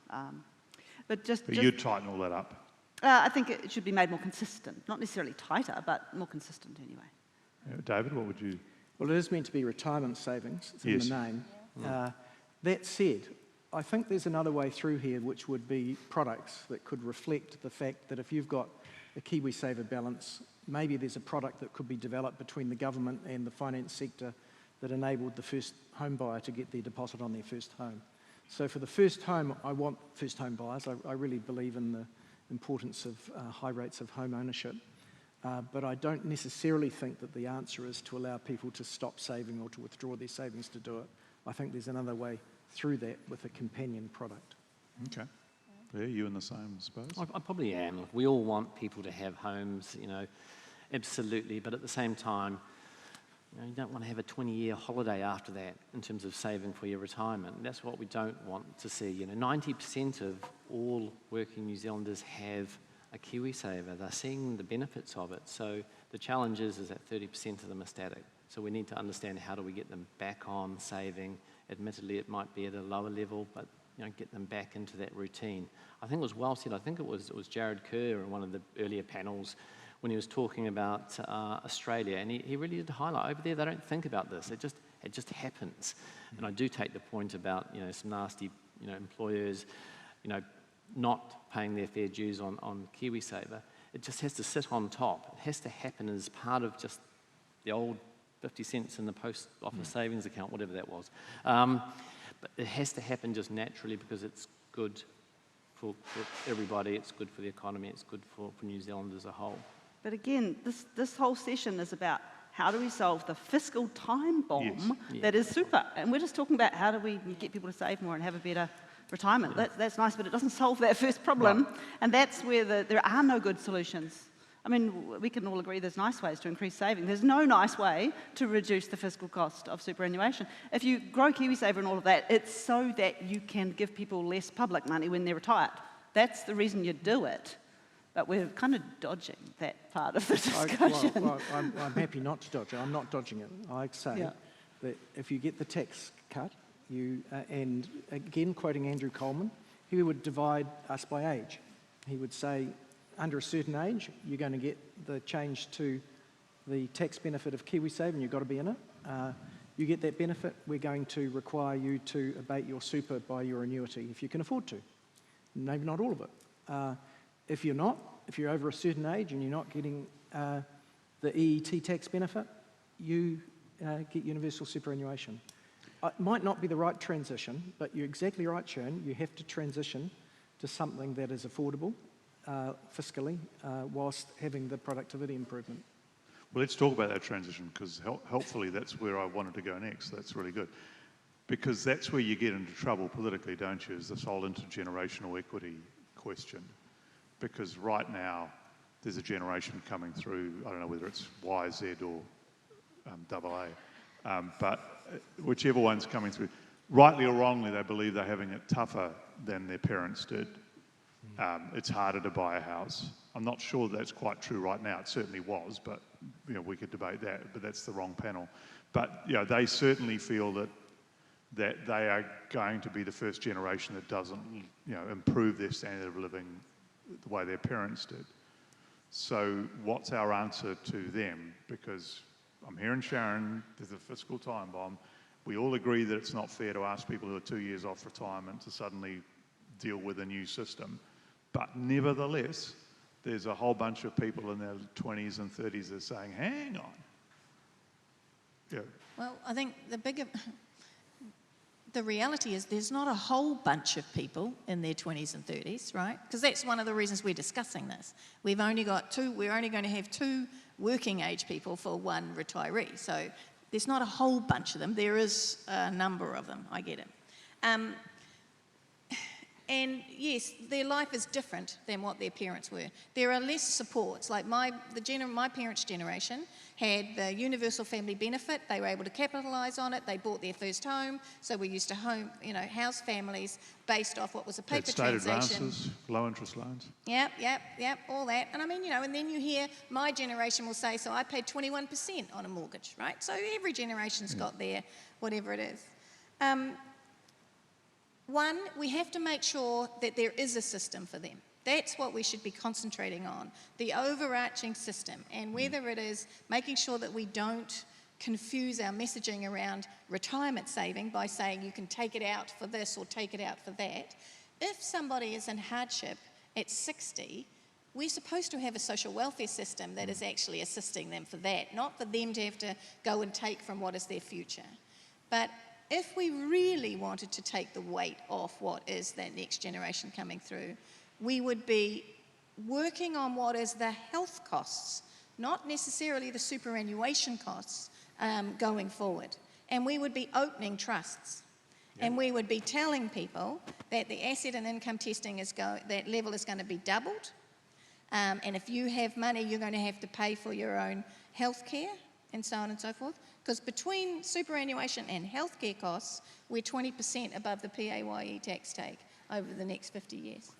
But you'd tighten all that up? I think it should be made more consistent. Not necessarily tighter, but more consistent anyway. David, what would you... Well, it is meant to be retirement savings. It's in the name. That said, I think there's another way through here, which would be products that could reflect the fact that if you've got a KiwiSaver balance, maybe there's a product that could be developed between the government and the finance sector that enabled the first home buyer to get their deposit on their first home. So for the first home, I want first home buyers. I really believe in the importance of high rates of home ownership. But I don't necessarily think that the answer is to allow people to stop saving or to withdraw their savings to do it. I think there's another way through that with a companion product. Okay. Yeah, you and the same, I suppose. I probably am. Look, we all want people to have homes, you know, absolutely. But at the same time, you don't want to have a 20-year holiday after that in terms of saving for your retirement. That's what we don't want to see. 90% of all working New Zealanders have a KiwiSaver. They're seeing the benefits of it. So the challenge is that 30% of them are static. So we need to understand how do we get them back on saving. Admittedly, it might be at a lower level, but get them back into that routine. I think it was well said. I think it was Jared Kerr in one of the earlier panels when he was talking about Australia, and he really did highlight over there they don't think about this. It just happens. And I do take the point about some nasty employers not paying their fair dues on KiwiSaver. It just has to sit on top. It has to happen as part of just the old 50 cents in the post office savings account, whatever that was. But it has to happen just naturally because it's good for everybody, it's good for the economy, it's good for New Zealand as a whole. But again, this whole session is about how do we solve the fiscal time bomb that is super. And we're just talking about how do we get people to save more and have a better retirement. That's nice, but it doesn't solve that first problem. Right. And that's where there are no good solutions. I mean, we can all agree there's nice ways to increase saving. There's no nice way to reduce the fiscal cost of superannuation. If you grow KiwiSaver and all of that, it's so that you can give people less public money when they're retired. That's the reason you do it. But we're kind of dodging that part of the discussion. I'm happy not to dodge it. I'm not dodging it. I say that if you get the tax cut, and again, quoting Andrew Coleman, he would divide us by age. He would say, under a certain age, you're going to get the change to the tax benefit of KiwiSaver and you've got to be in it. You get that benefit, we're going to require you to abate your super by your annuity if you can afford to. Maybe not all of it. If you're over a certain age and you're not getting the EET tax benefit, you get universal superannuation. It might not be the right transition, but you're exactly right, Sharon. You have to transition to something that is affordable fiscally whilst having the productivity improvement. Well, let's talk about that transition because helpfully that's where I wanted to go next. That's really good. Because that's where you get into trouble politically, don't you, is this whole intergenerational equity question. Because right now, there's a generation coming through, I don't know whether it's Y, Z or AA, but whichever one's coming through, rightly or wrongly, they believe they're having it tougher than their parents did. It's harder to buy a house. I'm not sure that's quite true right now. It certainly was, but we could debate that, but that's the wrong panel. But they certainly feel that they are going to be the first generation that doesn't improve their standard of living the way their parents did. So what's our answer to them? Because I'm hearing Sharon, there's a fiscal time bomb. We all agree that it's not fair to ask people who are 2 years off retirement to suddenly deal with a new system. But nevertheless, there's a whole bunch of people in their 20s and 30s that are saying, hang on. Yeah. Well, I think the reality is there's not a whole bunch of people in their 20s and 30s, right? Because that's one of the reasons we're discussing this. We're only going to have 2 working age people for 1 retiree. So there's not a whole bunch of them. There is a number of them, I get it. And yes, their life is different than what their parents were. There are less supports. Like my parents' generation had the universal family benefit. They were able to capitalise on it. They bought their first home. So we used to house families based off what was a paper transaction. Advances, low interest loans. Yep, all that. And I mean, and then you hear my generation will say, so I paid 21% on a mortgage, right? So every generation's got their whatever it is. One, we have to make sure that there is a system for them. That's what we should be concentrating on, the overarching system, and whether it is making sure that we don't confuse our messaging around retirement saving by saying you can take it out for this or take it out for that. If somebody is in hardship at 60, we're supposed to have a social welfare system that is actually assisting them for that, not for them to have to go and take from what is their future. But if we really wanted to take the weight off what is that next generation coming through, we would be working on what is the health costs, not necessarily the superannuation costs going forward. And we would be opening trusts. Yeah. And we would be telling people that the asset and income testing that level is going to be doubled. And if you have money, you're going to have to pay for your own health care and so on and so forth. Because between superannuation and healthcare costs, we're 20% above the PAYE tax take over the next 50 years.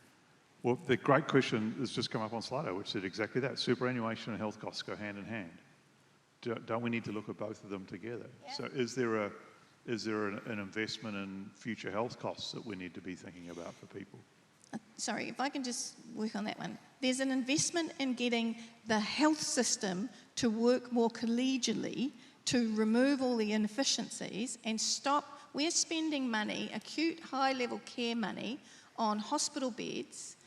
Well, the great question has just come up on Slido, which said exactly that. Superannuation and health costs go hand in hand. Don't we need to look at both of them together? Yeah. So is there an investment in future health costs that we need to be thinking about for people? Sorry, if I can just work on that one. There's an investment in getting the health system to work more collegially to remove all the inefficiencies and stop. We're spending money, acute high-level care money, on hospital beds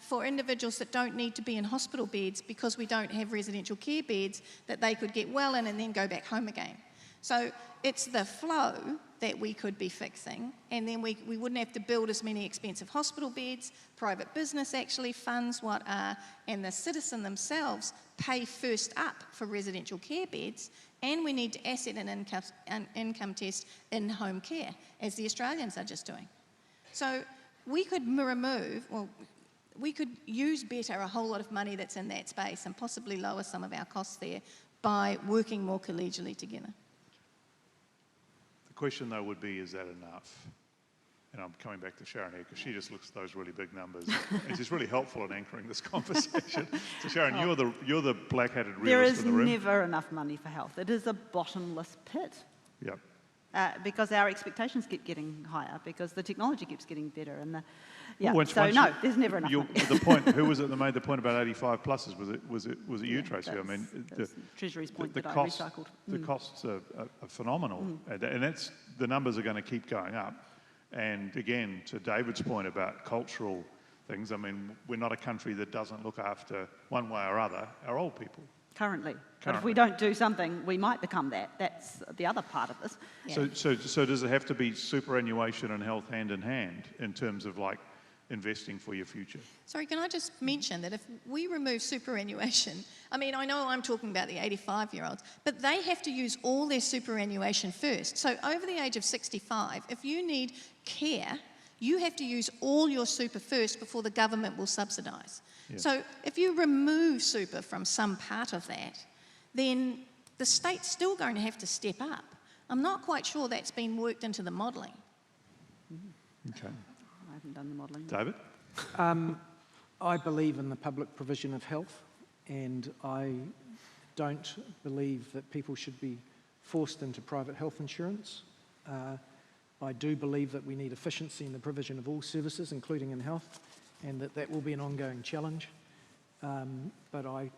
for individuals that don't need to be in hospital beds because we don't have residential care beds that they could get well in and then go back home again. So it's the flow that we could be fixing, and then we wouldn't have to build as many expensive hospital beds. Private business actually funds what are, and the citizen themselves pay first up for residential care beds, and we need to asset and income test in home care, as the Australians are just doing. So we could we could use better a whole lot of money that's in that space and possibly lower some of our costs there by working more collegially together. The question, though, would be, is that enough? And I'm coming back to Sharon here because she just looks at those really big numbers. And she's really helpful in anchoring this conversation. So Sharon, you're the black-hatted realist in the room. There is never enough money for health. It is a bottomless pit. Yep. Because our expectations keep getting higher, because the technology keeps getting better, and there's never enough money. The point, who was it that made the point about 85 pluses? Was it you, Tracy? I mean, the Treasury's point that I recycled. The costs are phenomenal, and that's the numbers are going to keep going up. And again, to David's point about cultural things, I mean, we're not a country that doesn't look after, one way or other, our old people. Currently. But if we don't do something, we might become that. That's the other part of this. Yeah. So does it have to be superannuation and health hand in hand in terms of like investing for your future? Sorry, can I just mention that if we remove superannuation, I mean, I know I'm talking about the 85-year-olds, but they have to use all their superannuation first. So over the age of 65, if you need care, you have to use all your super first before the government will subsidise. Yeah. So if you remove super from some part of that, then the state's still going to have to step up. I'm not quite sure that's been worked into the modelling. Okay. I haven't done the modelling. David? I believe in the public provision of health, and I don't believe that people should be forced into private health insurance. I do believe that we need efficiency in the provision of all services, including in health, and that will be an ongoing challenge. But I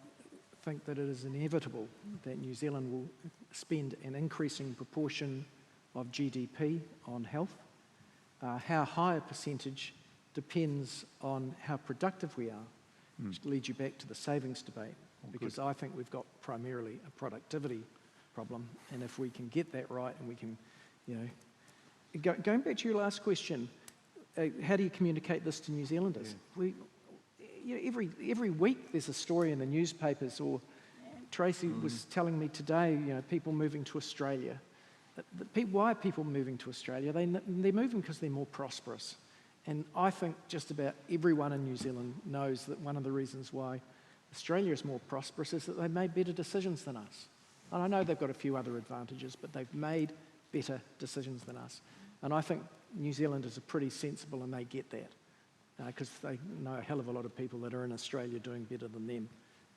think that it is inevitable that New Zealand will spend an increasing proportion of GDP on health. How high a percentage depends on how productive we are, which leads you back to the savings debate, because I think we've got primarily a productivity problem, and if we can get that right, and we can, going back to your last question, how do you communicate this to New Zealanders? Every week there's a story in the newspapers, or Tracy was telling me today, people moving to Australia. Why are people moving to Australia? They're moving because they're more prosperous. And I think just about everyone in New Zealand knows that one of the reasons why Australia is more prosperous is that they've made better decisions than us. And I know they've got a few other advantages, but they've made better decisions than us. And I think New Zealanders are pretty sensible, and they get that, because they know a hell of a lot of people that are in Australia doing better than them,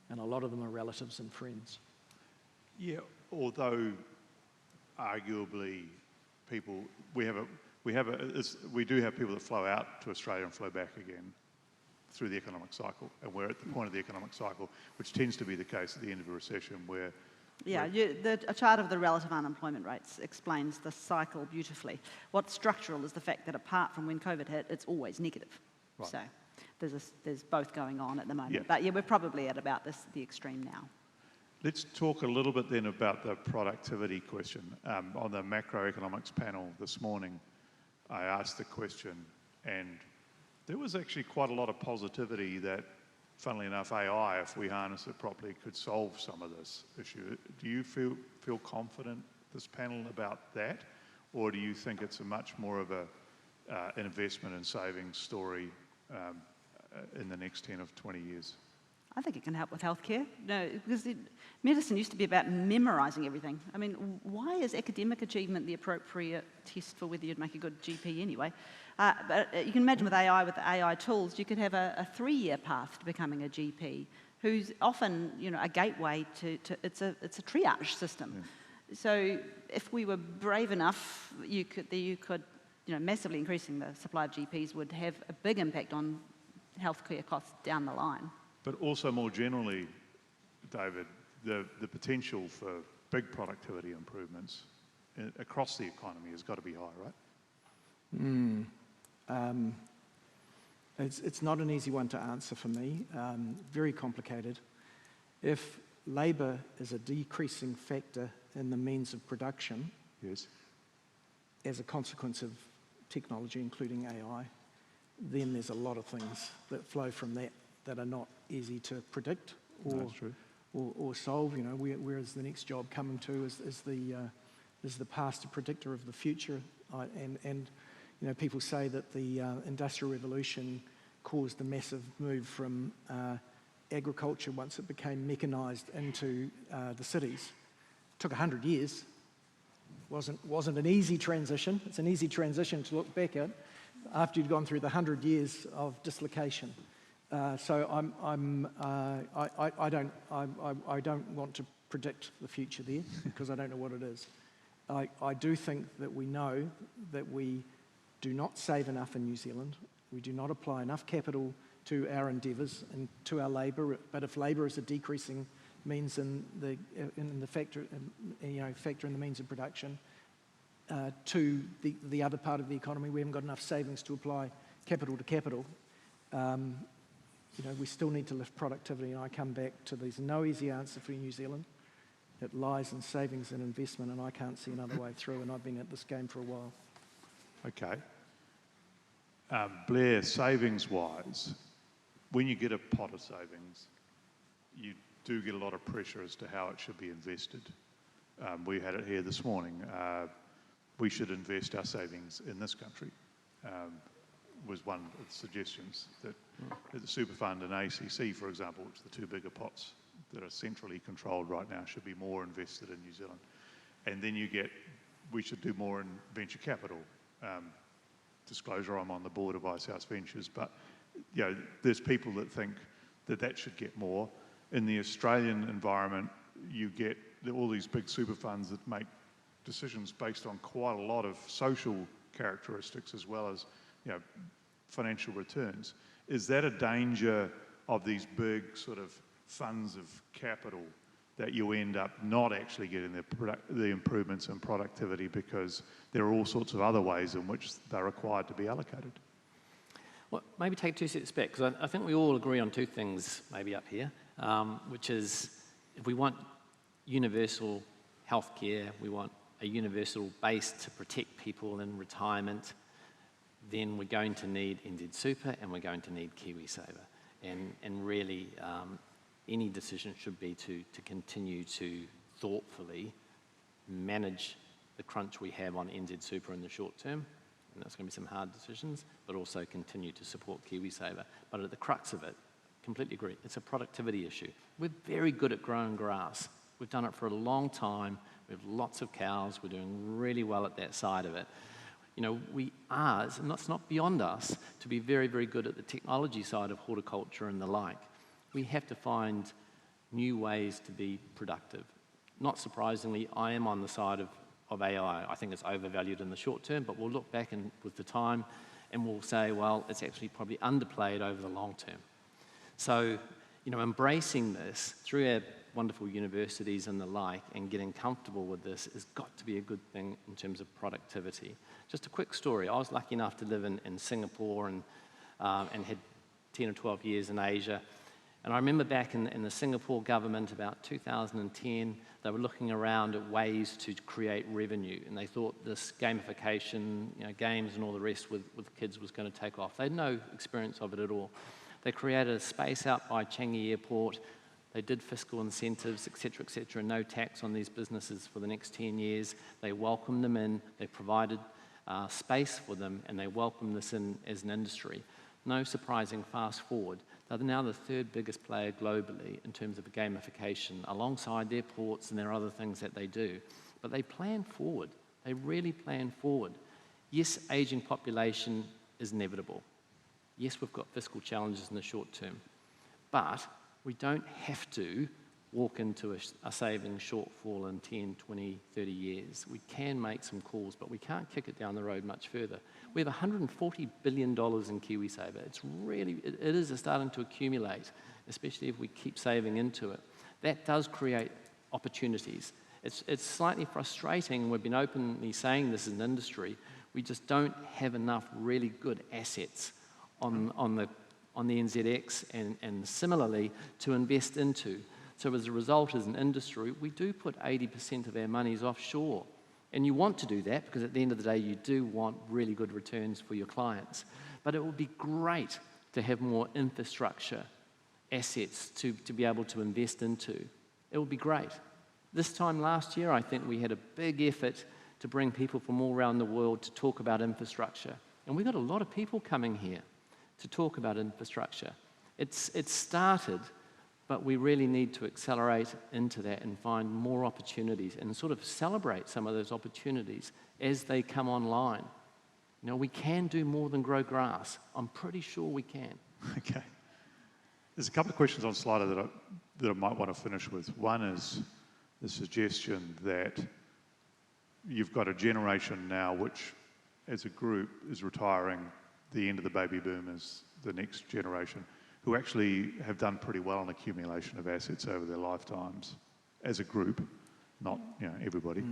and a lot of them are relatives and friends. Yeah, although arguably we do have people that flow out to Australia and flow back again through the economic cycle, and we're at the point of the economic cycle, which tends to be the case at the end of a recession, where Yeah, a chart of the relative unemployment rates explains the cycle beautifully. What's structural is the fact that apart from when COVID hit, it's always negative. Right. So there's both going on at the moment. Yeah. But yeah, we're probably at about the extreme now. Let's talk a little bit then about the productivity question. On the macroeconomics panel this morning, I asked the question, and there was actually quite a lot of positivity that, funnily enough, AI, if we harness it properly, could solve some of this issue. Do you feel confident, this panel, about that? Or do you think it's a much more of an investment and savings story in the next 10 or 20 years? I think it can help with healthcare. No, because medicine used to be about memorising everything. I mean, why is academic achievement the appropriate test for whether you'd make a good GP anyway? But you can imagine with the AI tools, you could have a 3-year path to becoming a GP, who's often, a gateway to it's a triage system. Yeah. So if we were brave enough, you could, massively increasing the supply of GPs would have a big impact on healthcare costs down the line. But also more generally, David, the potential for big productivity improvements across the economy has got to be high, right? It's not an easy one to answer for me, very complicated. If labour is a decreasing factor in the means of production, yes, as a consequence of technology, including AI, then there's a lot of things that flow from that are not easy to predict or solve. Where's the next job coming to? Is the past a predictor of the future? People say that the Industrial Revolution caused a massive move from agriculture once it became mechanised into the cities. It took 100 years. Wasn't an easy transition. It's an easy transition to look back at after you'd gone through the 100 years of dislocation. So I don't want to predict the future there because I don't know what it is. I do think that we know that we do not save enough in New Zealand. We do not apply enough capital to our endeavours and to our labour. But if labour is a decreasing means in the factor in the means of production to the other part of the economy, we haven't got enough savings to apply capital to capital. We still need to lift productivity, and I come back to there's no easy answer for New Zealand. It lies in savings and investment, and I can't see another way through, and I've been at this game for a while. Okay. Blair, savings-wise, when you get a pot of savings, you do get a lot of pressure as to how it should be invested. We had it here this morning. We should invest our savings in this country. Was one of the suggestions that the super fund and ACC, for example, which are the two bigger pots that are centrally controlled right now, should be more invested in New Zealand. And then we should do more in venture capital. Disclosure, I'm on the board of iSouth Ventures, but there's people that think that should get more. In the Australian environment, you get all these big super funds that make decisions based on quite a lot of social characteristics as well as financial returns. Is that a danger of these big sort of funds of capital that you end up not actually getting the improvements in productivity because there are all sorts of other ways in which they're required to be allocated? Well, maybe take 2 steps back, because I think we all agree on 2 things maybe up here, which is if we want universal healthcare, we want a universal base to protect people in retirement, then we're going to need NZ Super and we're going to need KiwiSaver. And really, any decision should be to continue to thoughtfully manage the crunch we have on NZ Super in the short term, and that's going to be some hard decisions, but also continue to support KiwiSaver. But at the crux of it, completely agree, it's a productivity issue. We're very good at growing grass. We've done it for a long time. We have lots of cows. We're doing really well at that side of it. We are, and that's not beyond us, to be very, very good at the technology side of horticulture and the like. We have to find new ways to be productive. Not surprisingly, I am on the side of AI. I think it's overvalued in the short term, but we'll look back with the time and we'll say, well, it's actually probably underplayed over the long term. So, embracing this through our wonderful universities and the like, and getting comfortable with this has got to be a good thing in terms of productivity. Just a quick story. I was lucky enough to live in Singapore and had 10 or 12 years in Asia. And I remember back in the Singapore government about 2010, they were looking around at ways to create revenue, and they thought this gamification, games and all the rest with kids was going to take off. They had no experience of it at all. They created a space out by Changi Airport. They did fiscal incentives, et cetera, no tax on these businesses for the next 10 years. They welcomed them in, they provided space for them, and they welcomed this in as an industry. No surprising fast forward. They're now the third biggest player globally in terms of gamification, alongside their ports and their other things that they do. But they plan forward. They really plan forward. Yes, ageing population is inevitable. Yes, we've got fiscal challenges in the short term. But we don't have to walk into a savings shortfall in 10, 20, 30 years. We can make some calls, but we can't kick it down the road much further. We have $140 billion in KiwiSaver. It is starting to accumulate, especially if we keep saving into it. That does create opportunities. It's slightly frustrating. We've been openly saying this as an industry. We just don't have enough really good assets on the NZX and similarly to invest into. So as a result, as an industry, we do put 80% of our monies offshore. And you want to do that because at the end of the day, you do want really good returns for your clients. But it would be great to have more infrastructure assets to be able to invest into. It would be great. This time last year, I think we had a big effort to bring people from all around the world to talk about infrastructure. And we got a lot of people coming here to talk about infrastructure. It's started, but we really need to accelerate into that and find more opportunities and sort of celebrate some of those opportunities as they come online. We can do more than grow grass. I'm pretty sure we can. Okay. There's a couple of questions on Slido that I might want to finish with. One is the suggestion that you've got a generation now which, as a group, is retiring. The end of the baby boom is the next generation, who actually have done pretty well on accumulation of assets over their lifetimes as a group, not everybody.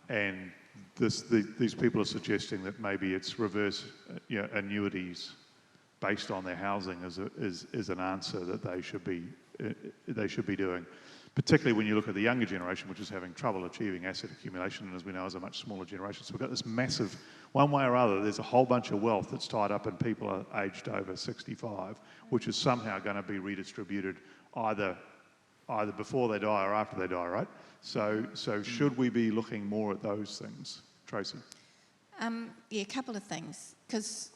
And these people are suggesting that maybe it's reverse annuities based on their housing is an answer that they should be doing. Particularly when you look at the younger generation, which is having trouble achieving asset accumulation, and as we know, is a much smaller generation. So we've got this massive, one way or other, there's a whole bunch of wealth that's tied up in people aged over 65, which is somehow going to be redistributed either before they die or after they die, right? So should we be looking more at those things? Tracy? A couple of things, because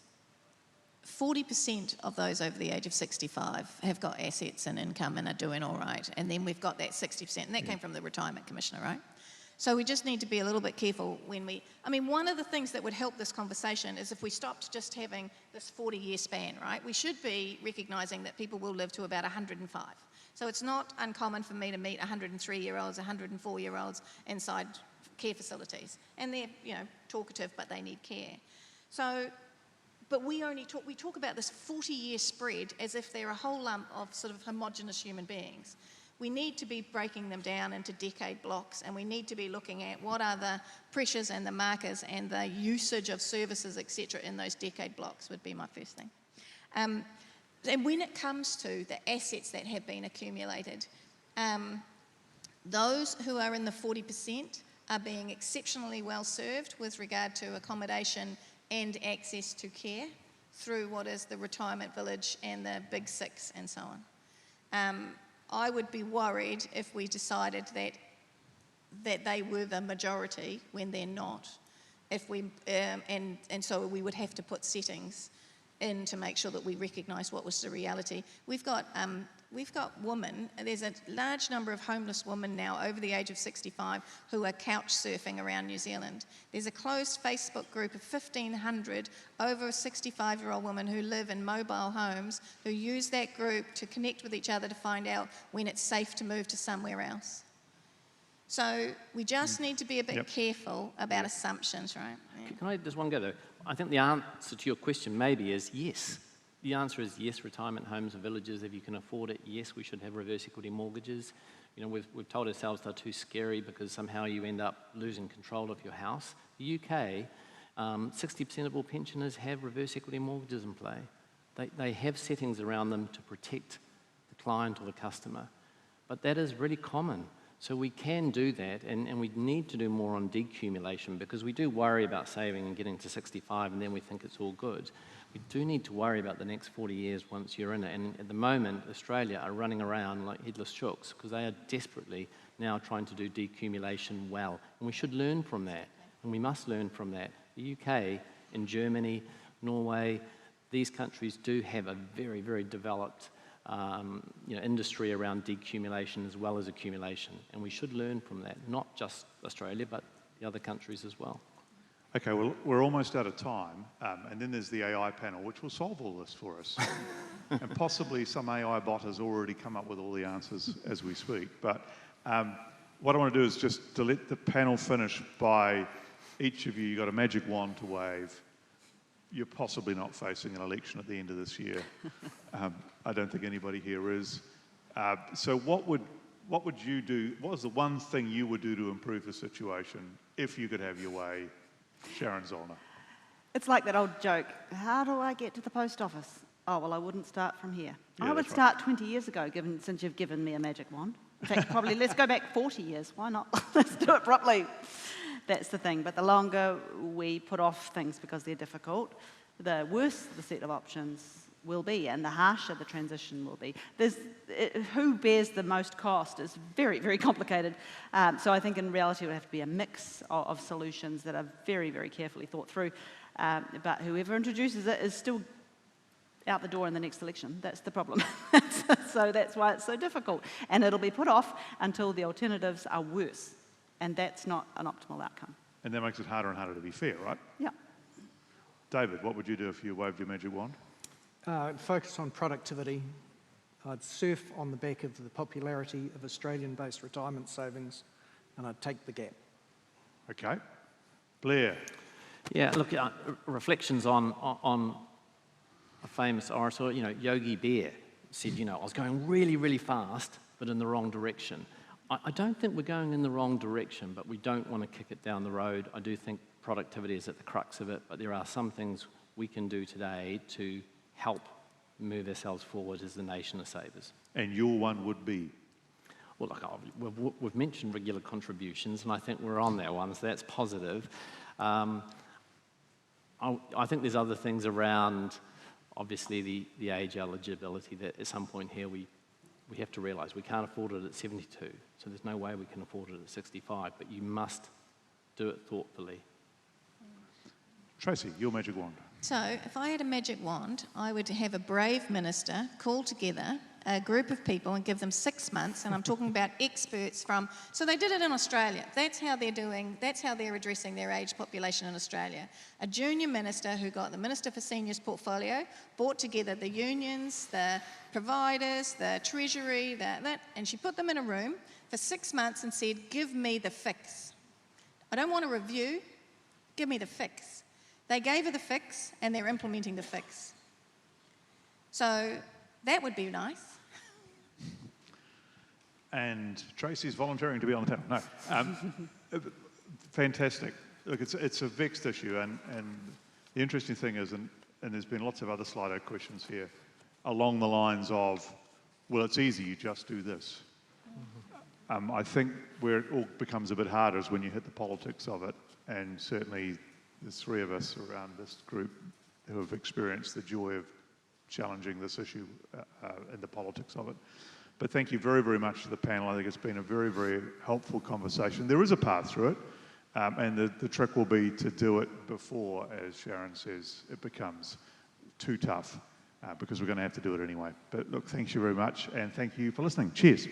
40% of those over the age of 65 have got assets and income and are doing all right. And then we've got that 60%, and that came from the Retirement Commissioner, right? So we just need to be a little bit careful when one of the things that would help this conversation is if we stopped just having this 40-year span, right? We should be recognising that people will live to about 105. So it's not uncommon for me to meet 103-year-olds, 104-year-olds inside care facilities. And they're, talkative, but they need care. So, but we talk about this 40-year spread as if they're a whole lump of sort of homogenous human beings. We need to be breaking them down into decade blocks, and we need to be looking at what are the pressures and the markers and the usage of services, etc., in those decade blocks would be my first thing. And when it comes to the assets that have been accumulated, those who are in the 40% are being exceptionally well served with regard to accommodation and access to care through what is the retirement village and the big six and so on. I would be worried if we decided that they were the majority when they're not. And so we would have to put settings in to make sure that we recognise what was the reality. We've got women, there's a large number of homeless women now over the age of 65 who are couch surfing around New Zealand. There's a closed Facebook group of 1,500 over 65-year-old women who live in mobile homes who use that group to connect with each other to find out when it's safe to move to somewhere else. So we just need to be a bit careful about assumptions, right? Yeah. Can I just one go though? I think the answer to your question maybe is yes. the answer is yes, retirement homes and villages, if you can afford it, yes, we should have reverse equity mortgages. You know, we've told ourselves they're too scary because somehow you end up losing control of your house. The UK, 60% of all pensioners have reverse equity mortgages in play. They have settings around them to protect the client or the customer. But that is really common. So we can do that, and we need to do more on decumulation because we do worry about saving and getting to 65 and then we think it's all good. We do need to worry about the next 40 years once you're in it. And at the moment, Australia are running around like headless chooks because they are desperately now trying to do decumulation well. And we should learn from that, and we must learn from that. The UK and Germany, Norway, these countries do have a very, very developed industry around decumulation as well as accumulation. And we should learn from that, not just Australia, but the other countries as well. Okay, well, we're almost out of time, and then there's the AI panel, which will solve all this for us. And possibly some AI bot has already come up with all the answers as we speak. But what I want to do is just to let the panel finish by each of you, you've got a magic wand to wave. You're possibly not facing an election at the end of this year. I don't think anybody here is. So what would you do? What was the one thing you would do to improve the situation if you could have your way? Sharon Zollner. It's like that old joke, how do I get to the post office? Oh, well, I wouldn't start from here. Yeah, I would that's start 20 years ago, since you've given me a magic wand. In fact, probably let's go back 40 years. Why not? Let's do it properly. That's the thing. But the longer we put off things because they're difficult, the worse the set of options will be, and the harsher the transition will be. Who bears the most cost is very, very complicated. So I think in reality it would have to be a mix of solutions that are very, very carefully thought through. But whoever introduces it is still out the door in the next election. That's the problem. So that's why it's so difficult. And it'll be put off until the alternatives are worse. And that's not an optimal outcome. And that makes it harder and harder to be fair, right? Yeah. David, what would you do if you waved your magic wand? Focus on productivity. I'd surf on the back of the popularity of Australian-based retirement savings, and I'd take the gap. Okay. Blair. Yeah, look, reflections on a famous orator, Yogi Bear said, I was going really, really fast, but in the wrong direction. I don't think we're going in the wrong direction, but we don't want to kick it down the road. I do think productivity is at the crux of it, but there are some things we can do today to help move ourselves forward as the nation of savers. And your one would be? Well, look, we've mentioned regular contributions, and I think we're on that one, so that's positive. I think there's other things around, obviously, the age eligibility that at some point here we have to realise we can't afford it at 72, so there's no way we can afford it at 65, but you must do it thoughtfully. Tracy, your magic wand. So if I had a magic wand, I would have a brave minister call together a group of people and give them 6 months, and I'm talking about experts so they did it in Australia. That's how they're addressing their age population in Australia. A junior minister who got the Minister for Seniors portfolio, brought together the unions, the providers, the treasury, and she put them in a room for 6 months and said, give me the fix. I don't want a review, give me the fix. They gave her the fix, and they're implementing the fix. So that would be nice. And Tracy's volunteering to be on the panel. No. Fantastic. Look, it's a vexed issue, and the interesting thing is, and there's been lots of other Slido questions here, along the lines of, well, it's easy, you just do this. I think where it all becomes a bit harder is when you hit the politics of it, and certainly there's 3 of us around this group who have experienced the joy of challenging this issue and the politics of it. But thank you very, very much to the panel. I think it's been a very, very helpful conversation. There is a path through it, and the trick will be to do it before, as Sharon says, it becomes too tough, because we're going to have to do it anyway. But look, thank you very much, and thank you for listening. Cheers.